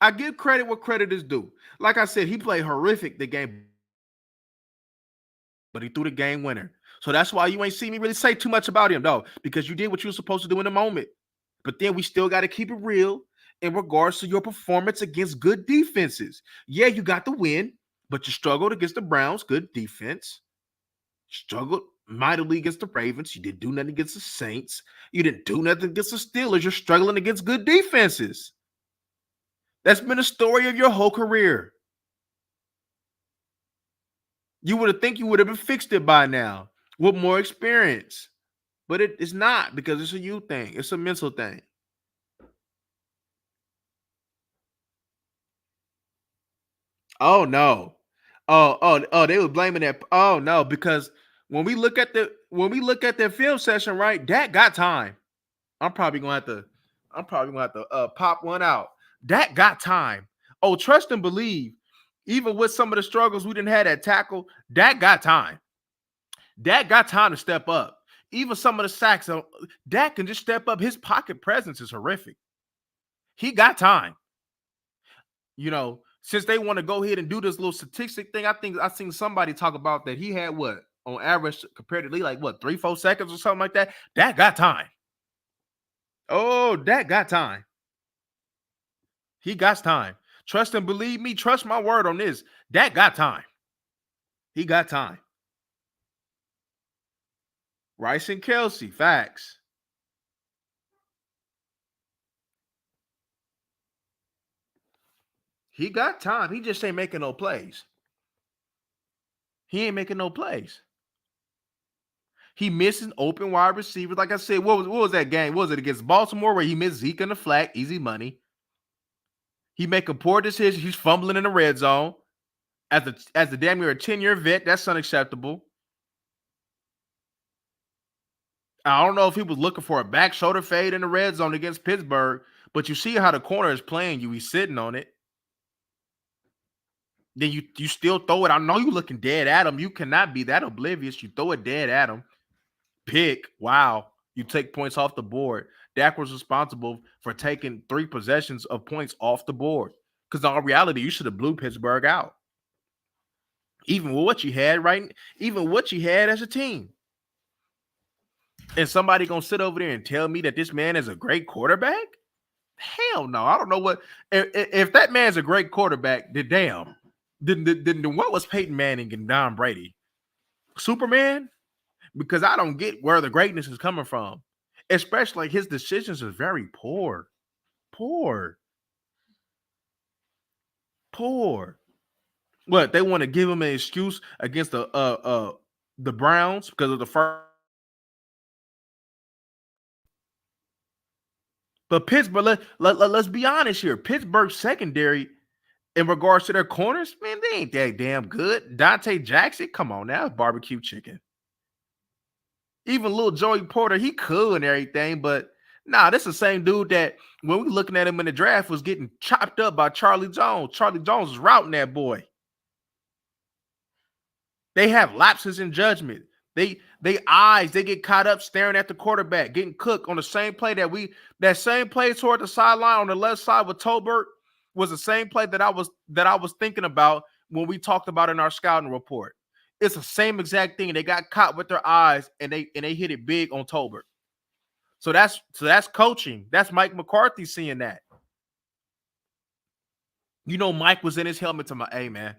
Speaker 1: I give credit where credit is due. Like I said, he played horrific the game, but he threw the game winner. So that's why you ain't see me really say too much about him, though, because you did what you were supposed to do in the moment. But then we still got to keep it real in regards to your performance against good defenses. Yeah, you got the win, but you struggled against the Browns, good defense. Struggled mightily against the Ravens. You didn't do nothing against the Saints. You didn't do nothing against the Steelers. You're struggling against good defenses. That's been the story of your whole career. You would have think you would have been fixed it by now with more experience. But it's not, because it's a you thing. It's a mental thing. Oh no. Oh, they were blaming that. Oh no, because when we look at the film session, right? Dak got time. I'm probably gonna have to pop one out. Dak got time. Oh, trust and believe. Even with some of the struggles we didn't have at tackle, Dak got time. Dak got time to step up. Even some of the sacks, Dak can just step up. His pocket presence is horrific. He got time. Since they want to go ahead and do this little statistic thing, I think I seen somebody talk about that he had what on average compared to Lee, like what 3-4 seconds or something like that. Dak got time. Oh, Dak got time. He got time. Trust and believe me. Trust my word on this. Dak got time. He got time. Rice and Kelsey, facts. He got time. He just ain't making no plays. He ain't making no plays. He missing open wide receivers. Like I said, what was that game? What was it against Baltimore where he missed Zeke in the flat? Easy money. He making poor decisions. He's fumbling in the red zone. As a damn near a 10-year vet, that's unacceptable. I don't know if he was looking for a back shoulder fade in the red zone against Pittsburgh, but you see how the corner is playing you. He's sitting on it. Then you still throw it. I know you looking dead at him. You cannot be that oblivious. You throw it dead at him. Pick. Wow. You take points off the board. Dak was responsible for taking 3 possessions of points off the board. Because in all reality, you should have blew Pittsburgh out. Even with what you had, right? Even what you had as a team. And somebody gonna sit over there and tell me that this man is a great quarterback? Hell no. I don't know what if that man's a great quarterback, then damn. Then what was Peyton Manning and Tom Brady? Superman? Because I don't get where the greatness is coming from. Especially like his decisions are very poor. Poor. Poor. What, they want to give him an excuse against the Browns because of the first. But Pittsburgh, let's be honest here. Pittsburgh's secondary, in regards to their corners, man, they ain't that damn good. Dante Jackson, come on now, barbecue chicken. Even little Joey Porter, he cool and everything, but nah, this is the same dude that when we looking at him in the draft was getting chopped up by Charlie Jones. Charlie Jones was routing that boy. They have lapses in judgment. They get caught up staring at the quarterback, getting cooked on the same play that same play toward the sideline on the left side with Tolbert was the same play that I was thinking about when we talked about in our scouting report. It's the same exact thing. They got caught with their eyes and they hit it big on Tolbert. So that's coaching. That's Mike McCarthy seeing that. Mike was in his helmet to my, hey man,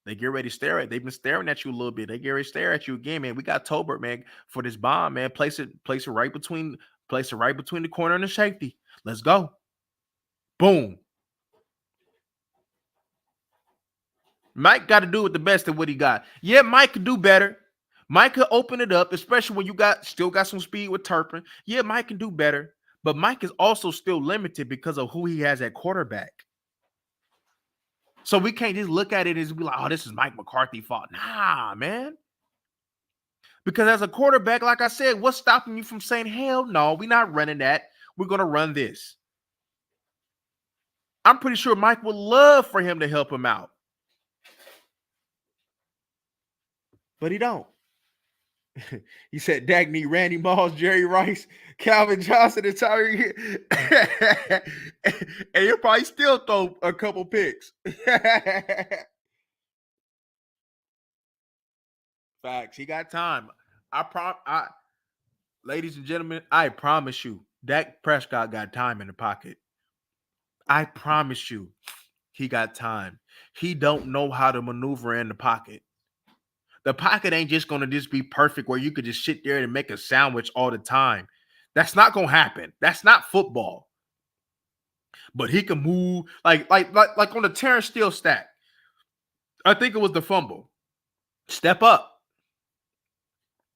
Speaker 1: they get ready to stare at. They've been staring at you a little bit. They get ready to stare at you again, man. We got Tolbert, man, for this bomb, man. Place it right between the corner and the safety. Let's go. Boom. Mike got to do with the best of what he got. Yeah, Mike could do better. Mike could open it up, especially when you still got some speed with Turpin. Yeah, Mike can do better, but Mike is also still limited because of who he has at quarterback. So we can't just look at it as be like, oh, this is Mike McCarthy's fault. Nah, man. Because as a quarterback, like I said, what's stopping you from saying, hell no, we're not running that. We're going to run this. I'm pretty sure Mike would love for him to help him out. But he don't. He said Dak need Randy Moss, Jerry Rice, Calvin Johnson, and Tyreek Hill. And he'll probably still throw a couple picks. Facts. He got time. I ladies and gentlemen, I promise you, Dak Prescott got time in the pocket. I promise you, he got time. He don't know how to maneuver in the pocket. The pocket ain't just gonna just be perfect where you could just sit there and make a sandwich all the time. That's not gonna happen. That's not football. But he can move like on the Terrence Steele stack. I think it was the fumble. Step up.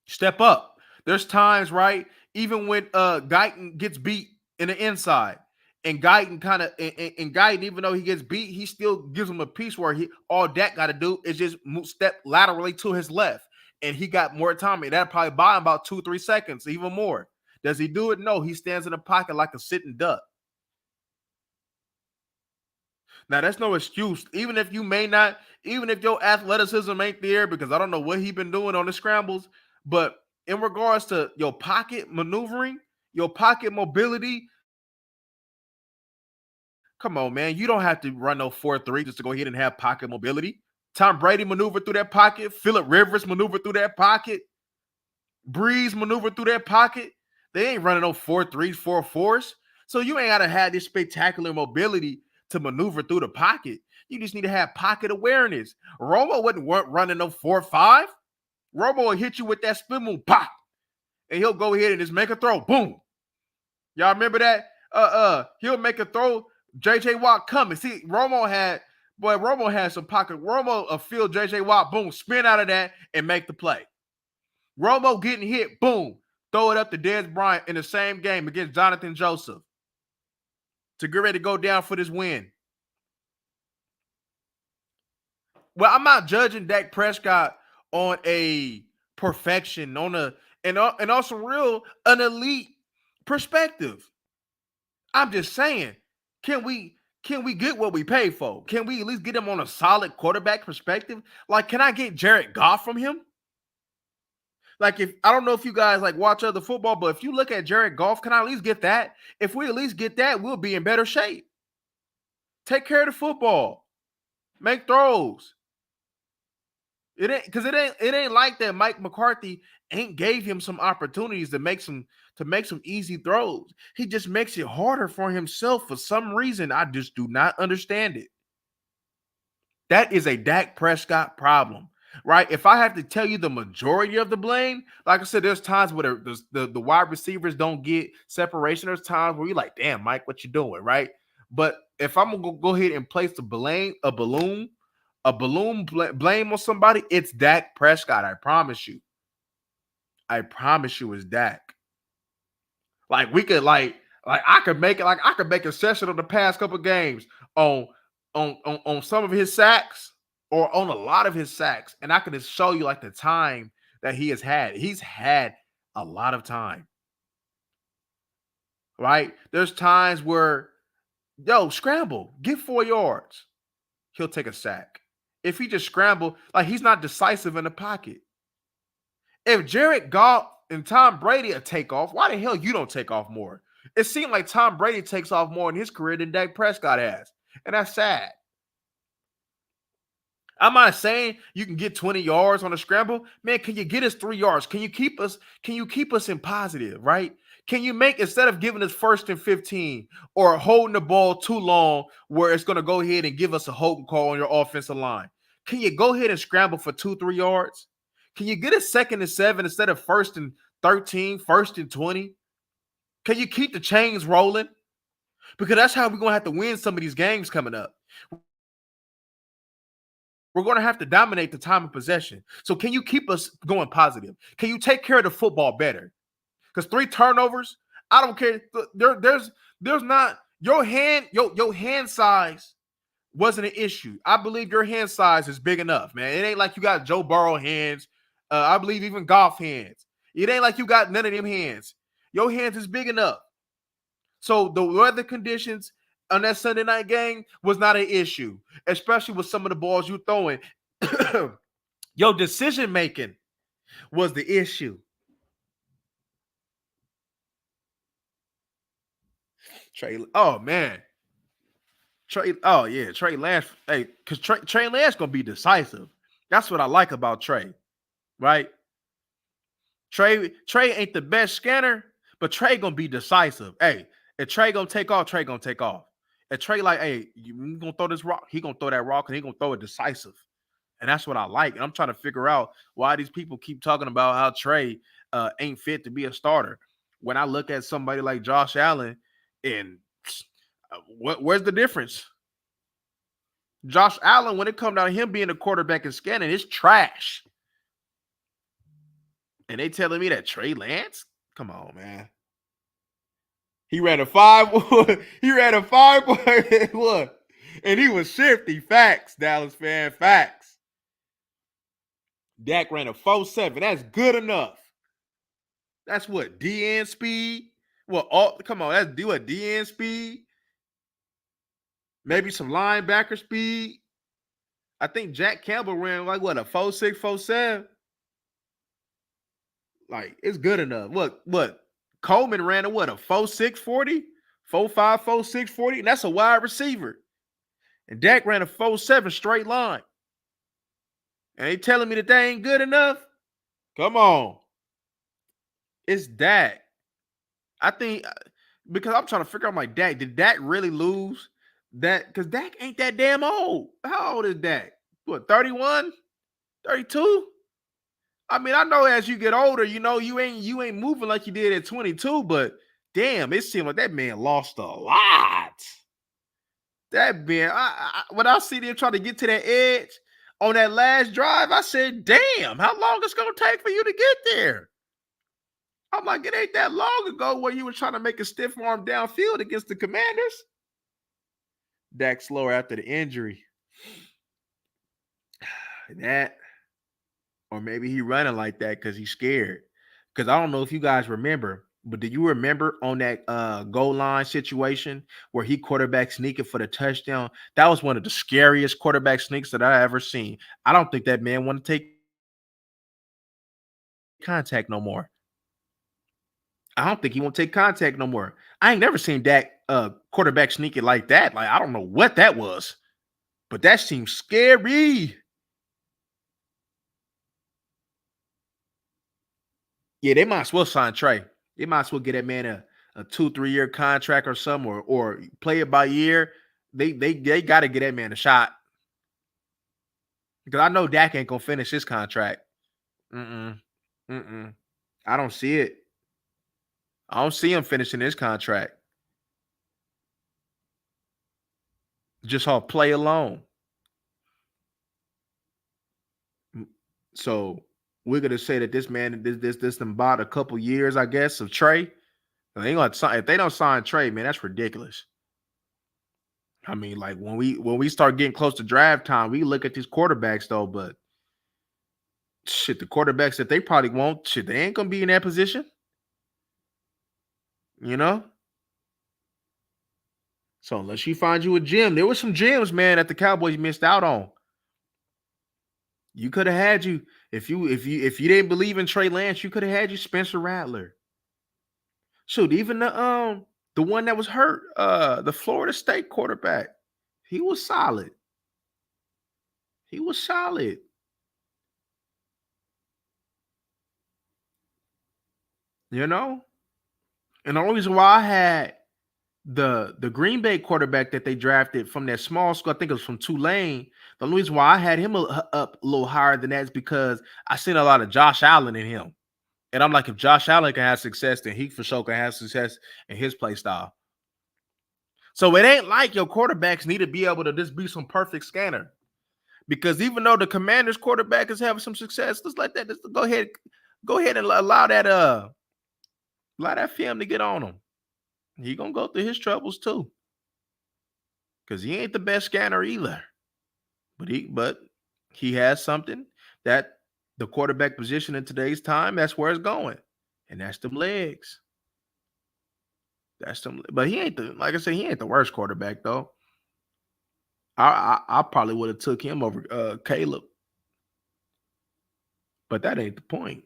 Speaker 1: Step up. There's times, right? Even when Guyton gets beat in the inside, and Guyton kind of and Guyton, even though he gets beat, he still gives him a piece where he all Dak got to do is just step laterally to his left, and he got more time. And that probably buy him about 2-3 seconds, even more. Does he do it? No, he stands in the pocket like a sitting duck. Now that's no excuse. Even if you may not, even if your athleticism ain't there, because I don't know what he been doing on the scrambles, but in regards to your pocket maneuvering, your pocket mobility, come on, man. You don't have to run no 4-3 just to go ahead and have pocket mobility. Tom Brady maneuvered through that pocket. Phillip Rivers maneuvered through that pocket. Breeze maneuvered through that pocket. They ain't running no 4-3s, 4-4s. So you ain't got to have this spectacular mobility to maneuver through the pocket. You just need to have pocket awareness. Romo wasn't running no 4-5. Romo will hit you with that spin move, pop, and he'll go ahead and just make a throw, boom. Y'all remember that? He'll make a throw. J.J. Watt coming. See, Romo had some pocket. Romo feel J.J. Watt, boom, spin out of that and make the play. Romo getting hit, boom, throw it up to Dez Bryant in the same game against Jonathan Joseph to get ready to go down for this win. Well, I'm not judging Dak Prescott on a perfection, on a and also real an elite perspective. I'm just saying, can we get what we pay for? Can we at least get him on a solid quarterback perspective? Like, can I get Jared Goff from him? Like, if I don't know if you guys like watch other football, but if you look at Jared Goff, can I at least get that? If we at least get that, we'll be in better shape. Take care of the football. Make throws. It ain't like that Mike McCarthy ain't gave him some opportunities to make some easy throws. He just makes it harder for himself for some reason. I just do not understand it. That is a Dak Prescott problem, right? If I have to tell you the majority of the blame, like I said, there's times where the wide receivers don't get separation. There's times where you're like, damn, Mike, what you doing, right? But if I'm gonna go ahead and place the blame, a balloon blame on somebody, it's Dak Prescott. I promise you. I promise you, it's Dak. Like we could I could make a session of the past couple games on some of his sacks or on a lot of his sacks, and I could just show you like the time that he has had. He's had a lot of time. Right? There's times where, scramble, get 4 yards. He'll take a sack. If he just scramble, like he's not decisive in the pocket. If Jared Goff and Tom Brady take off, why the hell you don't take off more? It seemed like Tom Brady takes off more in his career than Dak Prescott has, and that's sad. I'm not saying you can get 20 yards on a scramble. Man, can you get us 3 yards? Can you keep us in positive, right? Can you make, instead of giving us 1st and 15 or holding the ball too long where it's going to go ahead and give us a holding call on your offensive line, can you go ahead and scramble for 2-3 yards? Can you get a 2nd and 7 instead of 1st and 13, 1st and 20? Can you keep the chains rolling? Because that's how we're going to have to win some of these games coming up. We're going to have to dominate the time of possession. So can you keep us going positive? Can you take care of the football better? Because 3 turnovers, I don't care. There's not your hand size wasn't an issue. I believe your hand size is big enough, man. It ain't like you got Joe Burrow hands. I believe even Goff hands. It ain't like you got none of them hands. Your hands is big enough. So the weather conditions on that Sunday night game was not an issue, especially with some of the balls you throwing. Your decision making was the issue. Trey, oh man, Trey, oh yeah, Trey Lance. Hey, because Trey Lance gonna be decisive. That's what I like about Trey, right? Trey ain't the best scanner, but Trey gonna be decisive. Hey, if Trey gonna take off, Trey gonna take off. If Trey like, hey, you gonna throw this rock, he gonna throw that rock and he gonna throw it decisive. And that's what I like. And I'm trying to figure out why these people keep talking about how Trey ain't fit to be a starter. When I look at somebody like Josh Allen, and where's the difference? Josh Allen, when it comes down to him being a quarterback and scanning, it's trash. And they telling me that Trey Lance? Come on, man. He ran a five. He ran a 5.1, and he was shifty. Facts, Dallas fan. Facts. Dak ran a 4.7. That's good enough. That's what DN speed. Well, come on, that's what DN speed. Maybe some linebacker speed. I think Jack Campbell ran like what, a 4.6, 4.7. Like it's good enough. What? Coleman ran a what, a 4.6 40, 4.5, 4.6 40, and that's a wide receiver. And Dak ran a 4.7 straight line. And they telling me that they ain't good enough? Come on. It's Dak. I think because I'm trying to figure out my Dak. Did Dak really lose that? Because Dak ain't that damn old. How old is Dak? What, 31? 32? I mean, I know as you get older, you ain't moving like you did at 22, but damn, it seemed like that man lost a lot. That man, when I see them trying to get to that edge on that last drive, I said, damn, how long it's gonna take for you to get there? I'm like, it ain't that long ago where you were trying to make a stiff arm downfield against the Commanders. Dak slower after the injury. That, or maybe he running like that because he's scared. Because I don't know if you guys remember, but do you remember on that goal line situation where he quarterback sneaking for the touchdown? That was one of the scariest quarterback sneaks that I ever seen. I don't think that man want to take contact no more. I don't think he won't take contact no more. I ain't never seen Dak quarterback sneaking like that. Like, I don't know what that was, but that seems scary. Yeah, they might as well sign Trey. They might as well get that man a 2-3 year contract or something, or play it by year. They got to get that man a shot because I know Dak ain't gonna finish his contract. Mm-mm. Mm-mm. I don't see it. I don't see him finishing his contract. Just off play alone. So we're gonna say that this man, this them bought a couple years, I guess, of Trey. They gonna sign, if they don't sign Trey, man, that's ridiculous. I mean, like when we start getting close to draft time, we look at these quarterbacks though, but shit, the quarterbacks that they probably won't, shit, they ain't gonna be in that position, you know. So unless you find you a gym, there was some gyms, man, that the Cowboys missed out on. You could have had you if you didn't believe in Trey Lance, you could have had you Spencer Rattler. Shoot, even the one that was hurt, the Florida State quarterback, he was solid. He was solid. You know, and the only reason why I had the Green Bay quarterback that they drafted from that small school, I think it was from Tulane. The only reason why I had him up a little higher than that is because I seen a lot of Josh Allen in him. And I'm like, if Josh Allen can have success, then he for sure can have success in his play style. So it ain't like your quarterbacks need to be able to just be some perfect scanner. Because even though the Commanders quarterback is having some success, let's let that just go ahead and allow that film to get on him. He gonna go through his troubles too. Because he ain't the best scanner either. But he has something that the quarterback position in today's time, that's where it's going. And that's them legs. That's them. But he ain't the like I said, he ain't the worst quarterback though. I probably would have took him over Caleb. But that ain't the point.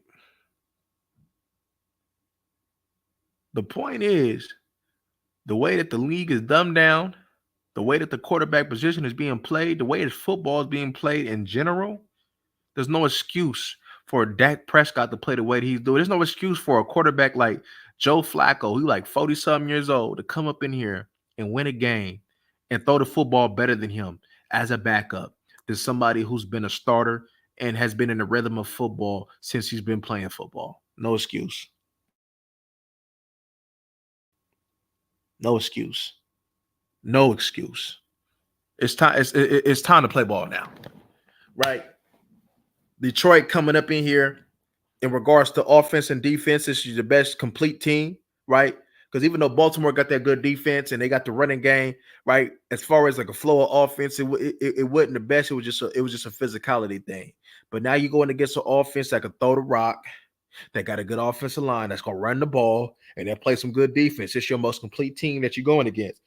Speaker 1: The point is the way that the league is dumbed down, the way that the quarterback position is being played, the way that football is being played in general. There's no excuse for Dak Prescott to play the way that he's doing. There's no excuse for a quarterback like Joe Flacco, who like 40-something years old, to come up in here and win a game and throw the football better than him as a backup than somebody who's been a starter and has been in the rhythm of football since he's been playing football. No excuse. No excuse. No excuse. It's time. It's time to play ball now, right? Detroit coming up in here in regards to offense and defense. This is the best complete team, right? Because even though Baltimore got that good defense and they got the running game, right? As far as like a flow of offense, it wasn't the best. It was just a physicality thing. But now you're going against an offense that can throw the rock. They got a good offensive line that's going to run the ball and they play some good defense. It's your most complete team that you're going against.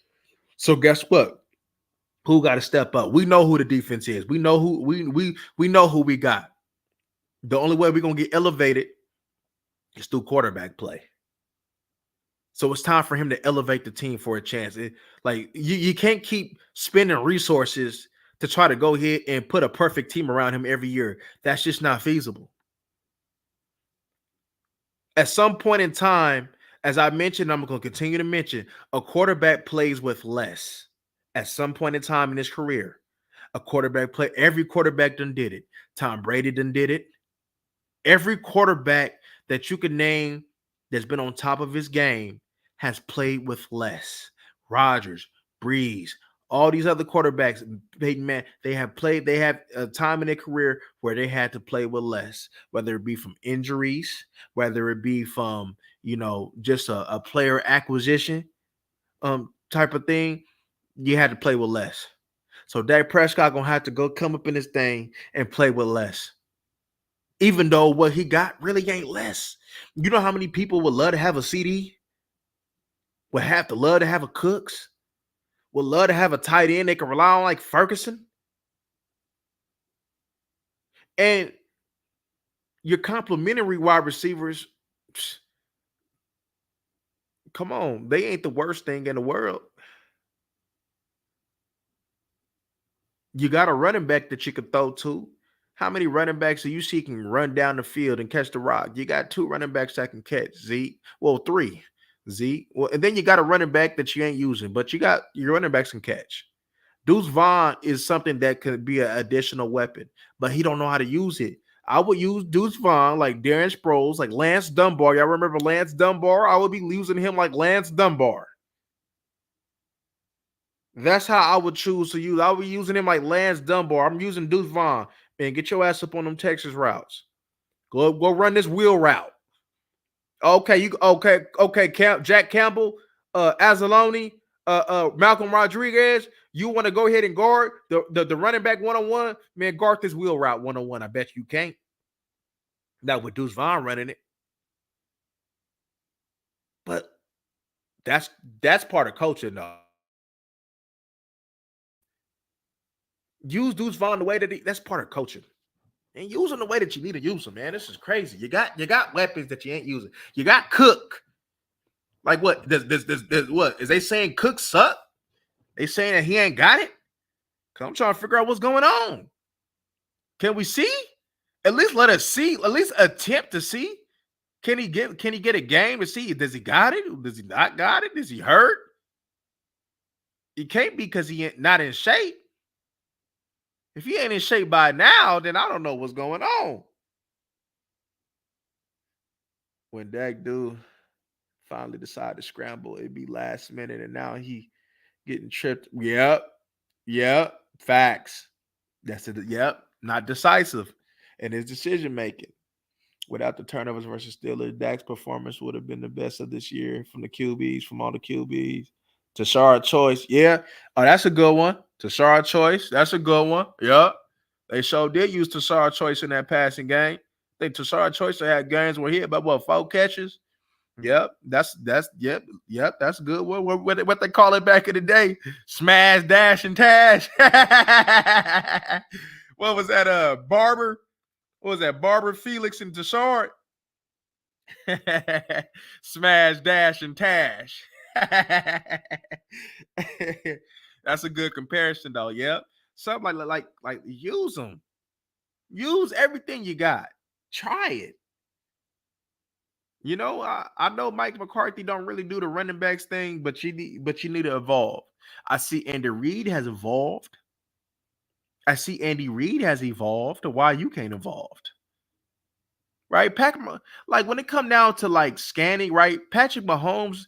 Speaker 1: So guess what? Who got to step up? We know who the defense is. We know who we know who we got. The only way we're gonna get elevated is through quarterback play. So it's time for him to elevate the team for a chance. You can't keep spending resources to try to go ahead and put a perfect team around him every year. That's just not feasible. At some point in time, as I mentioned, I'm going to continue to mention, a quarterback plays with less. At some point in time in his career, every quarterback done did it. Tom Brady done did it. Every quarterback that you can name that's been on top of his game has played with less. Rodgers, Breeze, all these other quarterbacks, they have a time in their career where they had to play with less, whether it be from injuries, whether it be from, just a player acquisition type of thing. You had to play with less. So Dak Prescott gonna have to come up in this thing and play with less. Even though what he got really ain't less. You know how many people would love to have a CD? Would have to love to have a Cooks? Would love to have a tight end they can rely on like Ferguson? And your complimentary wide receivers, come on, they ain't the worst thing in the world. You got a running back that you can throw to. How many running backs do you see can run down the field and catch the rock? You got 2 running backs that can catch, Zeke. Well, 3. Zeke. Well, and then you got a running back that you ain't using, but you got your running backs can catch. Deuce Vaughn is something that could be an additional weapon, but he don't know how to use it. I would use Deuce Vaughn like Darren Sproles, like Lance Dunbar. Y'all remember Lance Dunbar? I would be using him like Lance Dunbar. That's how I would choose to use. I would be using him like Lance Dunbar. I'm using Deuce Vaughn. Man, get your ass up on them Texas routes. Go run this wheel route. Okay, Jack Campbell, Azzaloni, Malcolm Rodriguez. You want to go ahead and guard the running back 1-on-1? Man, guard this wheel route 1-on-1. I bet you can't. Not with Deuce Vaughn running it. But that's part of coaching, though. Use Deuce Vaughn the way that that's part of coaching. And use them the way that you need to use them, man. This is crazy. You got weapons that you ain't using. You got Cook. Like what? What? Is they saying Cook suck? They saying that he ain't got it? Cause I'm trying to figure out what's going on. Can we see? At least let us see. At least attempt to see. Can he get a game to see? Does he got it? Does he not got it? Is he hurt? He can't be because he ain't not in shape. If he ain't in shape by now, then I don't know what's going on. When Dak do finally decide to scramble, it'd be last minute, and now he getting tripped. Yep. Facts. That's it. Yep. Not decisive in his decision making. Without the turnovers versus Steelers, Dak's performance would have been the best of this year from all the QBs. Tashard Choice. Yeah. Oh, that's a good one. Tashard Choice. That's a good one. Yep. They sure did use Tashard Choice in that passing game. I think Tashard Choice had games where he had about 4 catches. Yep. That's good. What they call it back in the day? Smash, dash, and tash. What was that? Barber? What was that? Barbara, Felix, and Tashard? Smash, dash, and tash. That's a good comparison, though. Yep. Something like use them. Use everything you got. Try it. I know Mike McCarthy don't really do the running backs thing, but you need to evolve. I see Andy Reid has evolved. I see Andy Reid has evolved. Why you can't evolve? Right? Like when it come down to like scanning, right? Patrick Mahomes,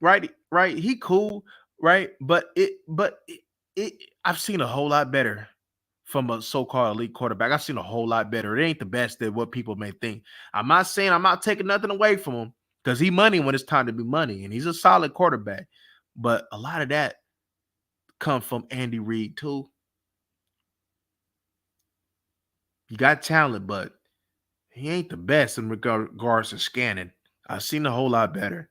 Speaker 1: right, he cool, right? But I've seen a whole lot better from a so-called elite quarterback. I've seen a whole lot better. It ain't the best that what people may think. I'm not saying I'm not taking nothing away from him because he money when it's time to be money, and he's a solid quarterback. But a lot of that come from Andy Reid too. You got talent, but he ain't the best in regards to scanning. I've seen a whole lot better.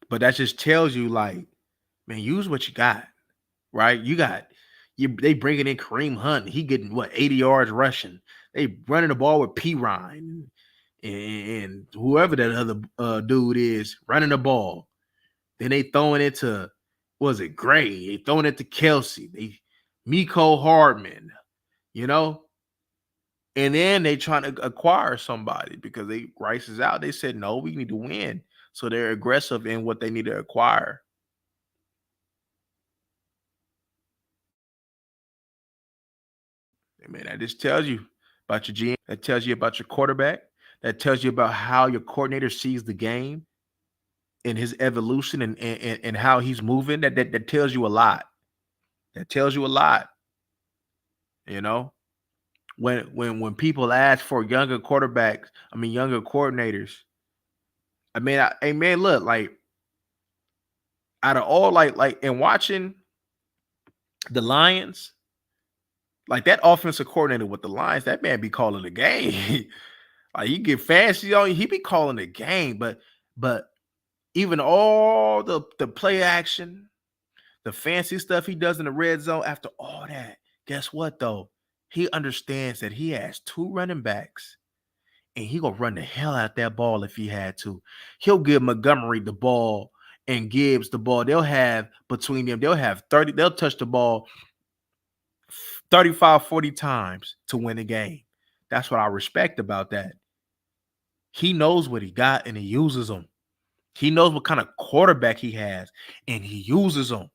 Speaker 1: But that just tells you, like, man, use what you got, right? They bringing in Kareem Hunt. He getting what 80 yards rushing. They running the ball with P. Ryan and whoever that other dude is running the ball. Then they throwing it to was it Gray? They throwing it to Kelsey. They Miko Hardman, you know. And then they trying to acquire somebody because Rice is out. They said no, we need to win. So they're aggressive in what they need to acquire. I mean, that just tells you about your GM. That tells you about your quarterback. That tells you about how your coordinator sees the game and his evolution and how he's moving. That tells you a lot. That tells you a lot. You know, when people ask for younger quarterbacks, younger coordinators. Hey man, look, like out of all like and watching the Lions, like that offensive coordinator with the Lions, that man be calling the game. Like he get fancy on you, he be calling the game, but even all the play action, the fancy stuff he does in the red zone, after all that, guess what though? He understands that he has two running backs and he gonna run the hell out that ball if he had to. He'll give Montgomery the ball and Gibbs the ball. They'll have between them, they'll have 30, they'll touch the ball 35, 40 times to win a game. That's what I respect about that. He knows what he got and he uses them. He knows what kind of quarterback he has and he uses them.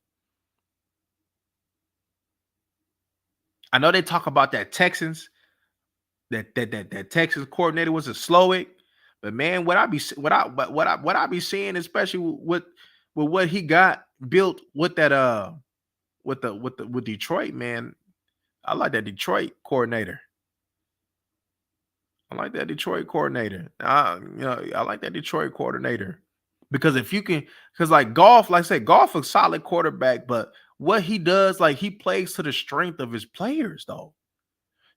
Speaker 1: I know they talk about that Texans, that Texans coordinator was a Slowick, but man, what I be seeing, especially with what he got built with that with Detroit, man. I like that Detroit coordinator. I like that Detroit coordinator. I like that Detroit coordinator because if you can, because like Golf, like I said, Golf a solid quarterback, but what he does, like he plays to the strength of his players, though.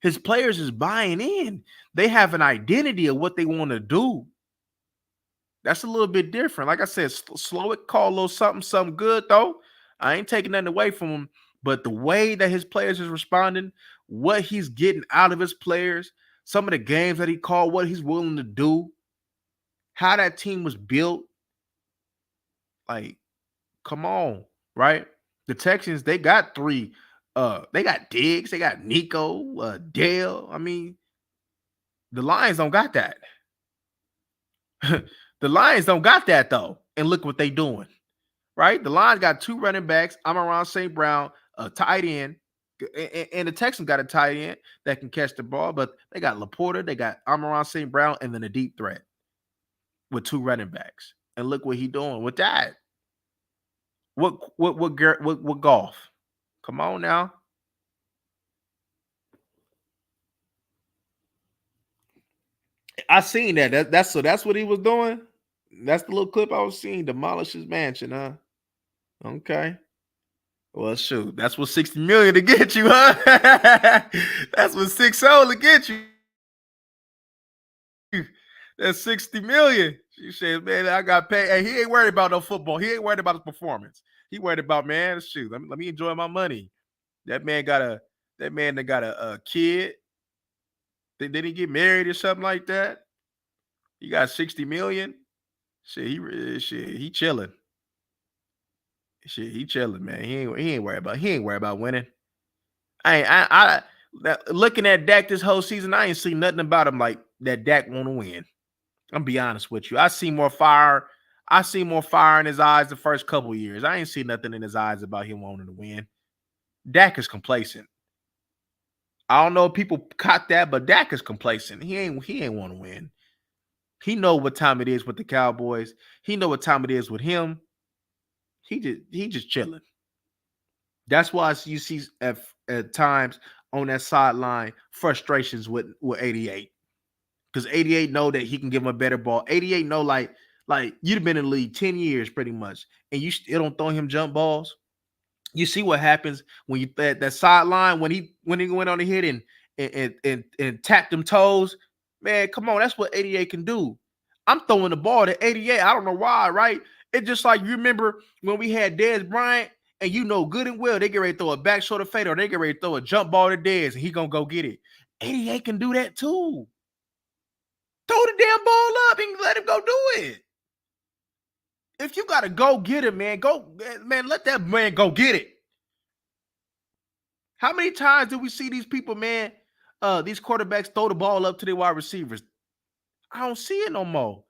Speaker 1: His players is buying in. They have an identity of what they want to do. That's a little bit different. Like I said, slow it, call a little something good though. I ain't taking nothing away from him, but the way that his players is responding, what he's getting out of his players, some of the games that he called, what he's willing to do, how that team was built. Like, come on, right? The Texans, they got three. They got Diggs, they got Nico, Dale. The Lions don't got that. The Lions don't got that though. And look what they doing, right? The Lions got two running backs. I'm around St. Brown, a tight end, and the Texans got a tight end that can catch the ball, but they got Laporta, they got Amon St. Brown, and then a deep threat with two running backs. And look what he doing with that. What Golf? Come on now. I seen that. That's what he was doing. That's the little clip I was seeing. Demolish his mansion, huh? Okay. Well, shoot, that's what 60 million to get you, huh? That's what 60 to get you. That's 60 million. She said, man, I got paid. Hey, he ain't worried about no football. He ain't worried about his performance. He worried about, man, shoot, let me enjoy my money. That man that got a kid. Did he get married or something like that? He got 60 million. Shit, he chilling. Shit, he chilling, man. He ain't worried about winning. Looking at Dak this whole season, I ain't seen nothing about him like that Dak want to win. I'm be honest with you. I see more fire. I see more fire in his eyes the first couple years. I ain't seen nothing in his eyes about him wanting to win. Dak is complacent. I don't know if people caught that, but Dak is complacent. He ain't want to win. He know what time it is with the Cowboys. He know what time it is with him. He just chilling. That's why you see at times on that sideline frustrations with 88. Because 88 know that he can give him a better ball. 88 know like you'd have been in the league 10 years pretty much, and you still don't throw him jump balls. You see what happens when you that sideline when he went on the hit and tapped them toes. Man, come on, that's what 88 can do. I'm throwing the ball to 88. I don't know why, right? It's just like you remember when we had Dez Bryant, and you know good and well they get ready to throw a back shoulder fade or they get ready to throw a jump ball to Dez and he gonna go get it. 88 can do that too. Throw the damn ball up and let him go do it. If you gotta go get it, man, let that man go get it. How many times do we see these people, man? These quarterbacks throw the ball up to their wide receivers. I don't see it no more.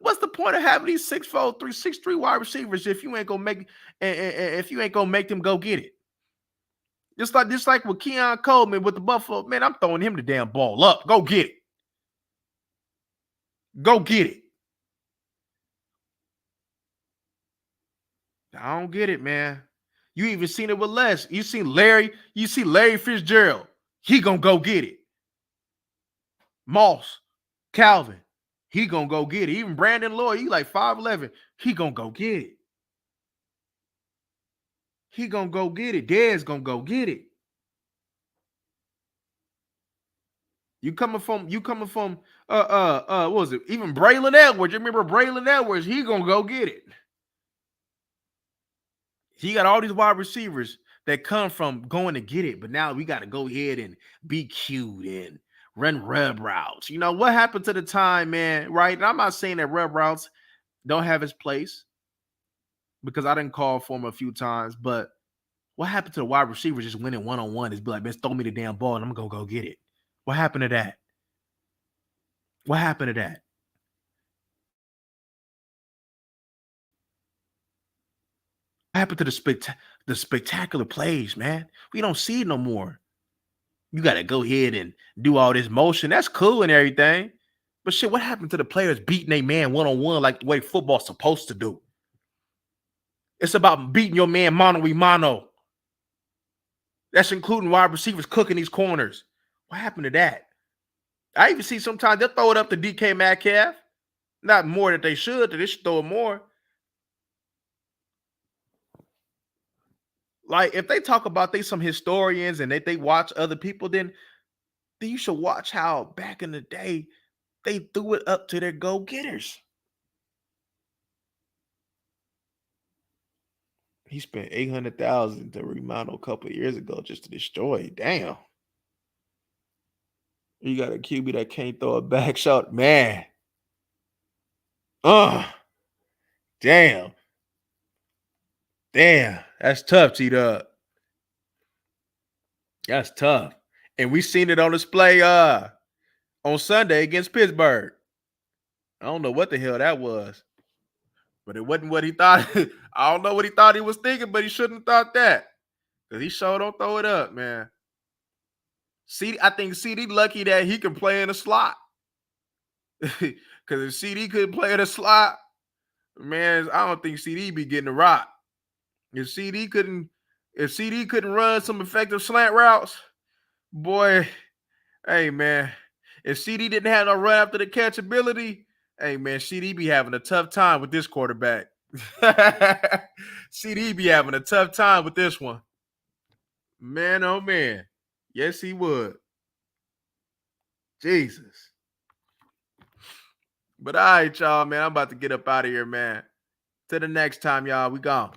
Speaker 1: What's the point of having these 6'4", 6'3" wide receivers if you ain't gonna make if you ain't gonna make them go get it? Just like with Keon Coleman with the Buffalo, man, I'm throwing him the damn ball up. Go get it. Go get it. I don't get it, man. You even seen it with Les. You see Larry Fitzgerald. He gonna go get it. Moss, Calvin, he gonna go get it. Even Brandon Lloyd, he like 5'11. He gonna go get it. He gonna go get it. Dez gonna go get it. You coming from what was it? Even Braylon Edwards. You remember Braylon Edwards? He gonna go get it. He got all these wide receivers that come from going to get it, but now we got to go ahead and be cute and run rub routes. You know what happened to the time, man? Right? And I'm not saying that rub routes don't have its place because I didn't call for them a few times, but what happened to the wide receivers just winning one-on-one is be like, man, throw me the damn ball and I'm gonna go get it. What happened to that? What happened to that? What happened to the spectacular plays, man? We don't see it no more. You got to go ahead and do all this motion. That's cool and everything. But shit, what happened to the players beating a man one-on-one like the way football's supposed to do? It's about beating your man mano a mano. That's including wide receivers cooking these corners. What happened to that? I even see sometimes they'll throw it up to DK Metcalf. Not more that they should. They should throw it more. Like if they talk about they some historians and they watch other people, then you should watch how back in the day they threw it up to their go-getters. He spent 800,000 to remodel a couple of years ago just to destroy it. Damn. You got a QB that can't throw a back shot. Man. Damn. Damn. That's tough, T-Dub. That's tough. And we seen it on display on Sunday against Pittsburgh. I don't know what the hell that was. But it wasn't what he thought. I don't know what he thought he was thinking, but he shouldn't have thought that. Because he sure don't throw it up, man. I think CD lucky that he can play in a slot. Because if CD couldn't play in a slot, man, I don't think CD be getting a rock. If CD couldn't run some effective slant routes, boy, hey man, if CD didn't have no run after the catch ability, hey man, CD be having a tough time with this quarterback. CD be having a tough time with this one. Man, oh man. Yes, he would. Jesus. But all right, y'all, man. I'm about to get up out of here, man. Till the next time, y'all. We gone.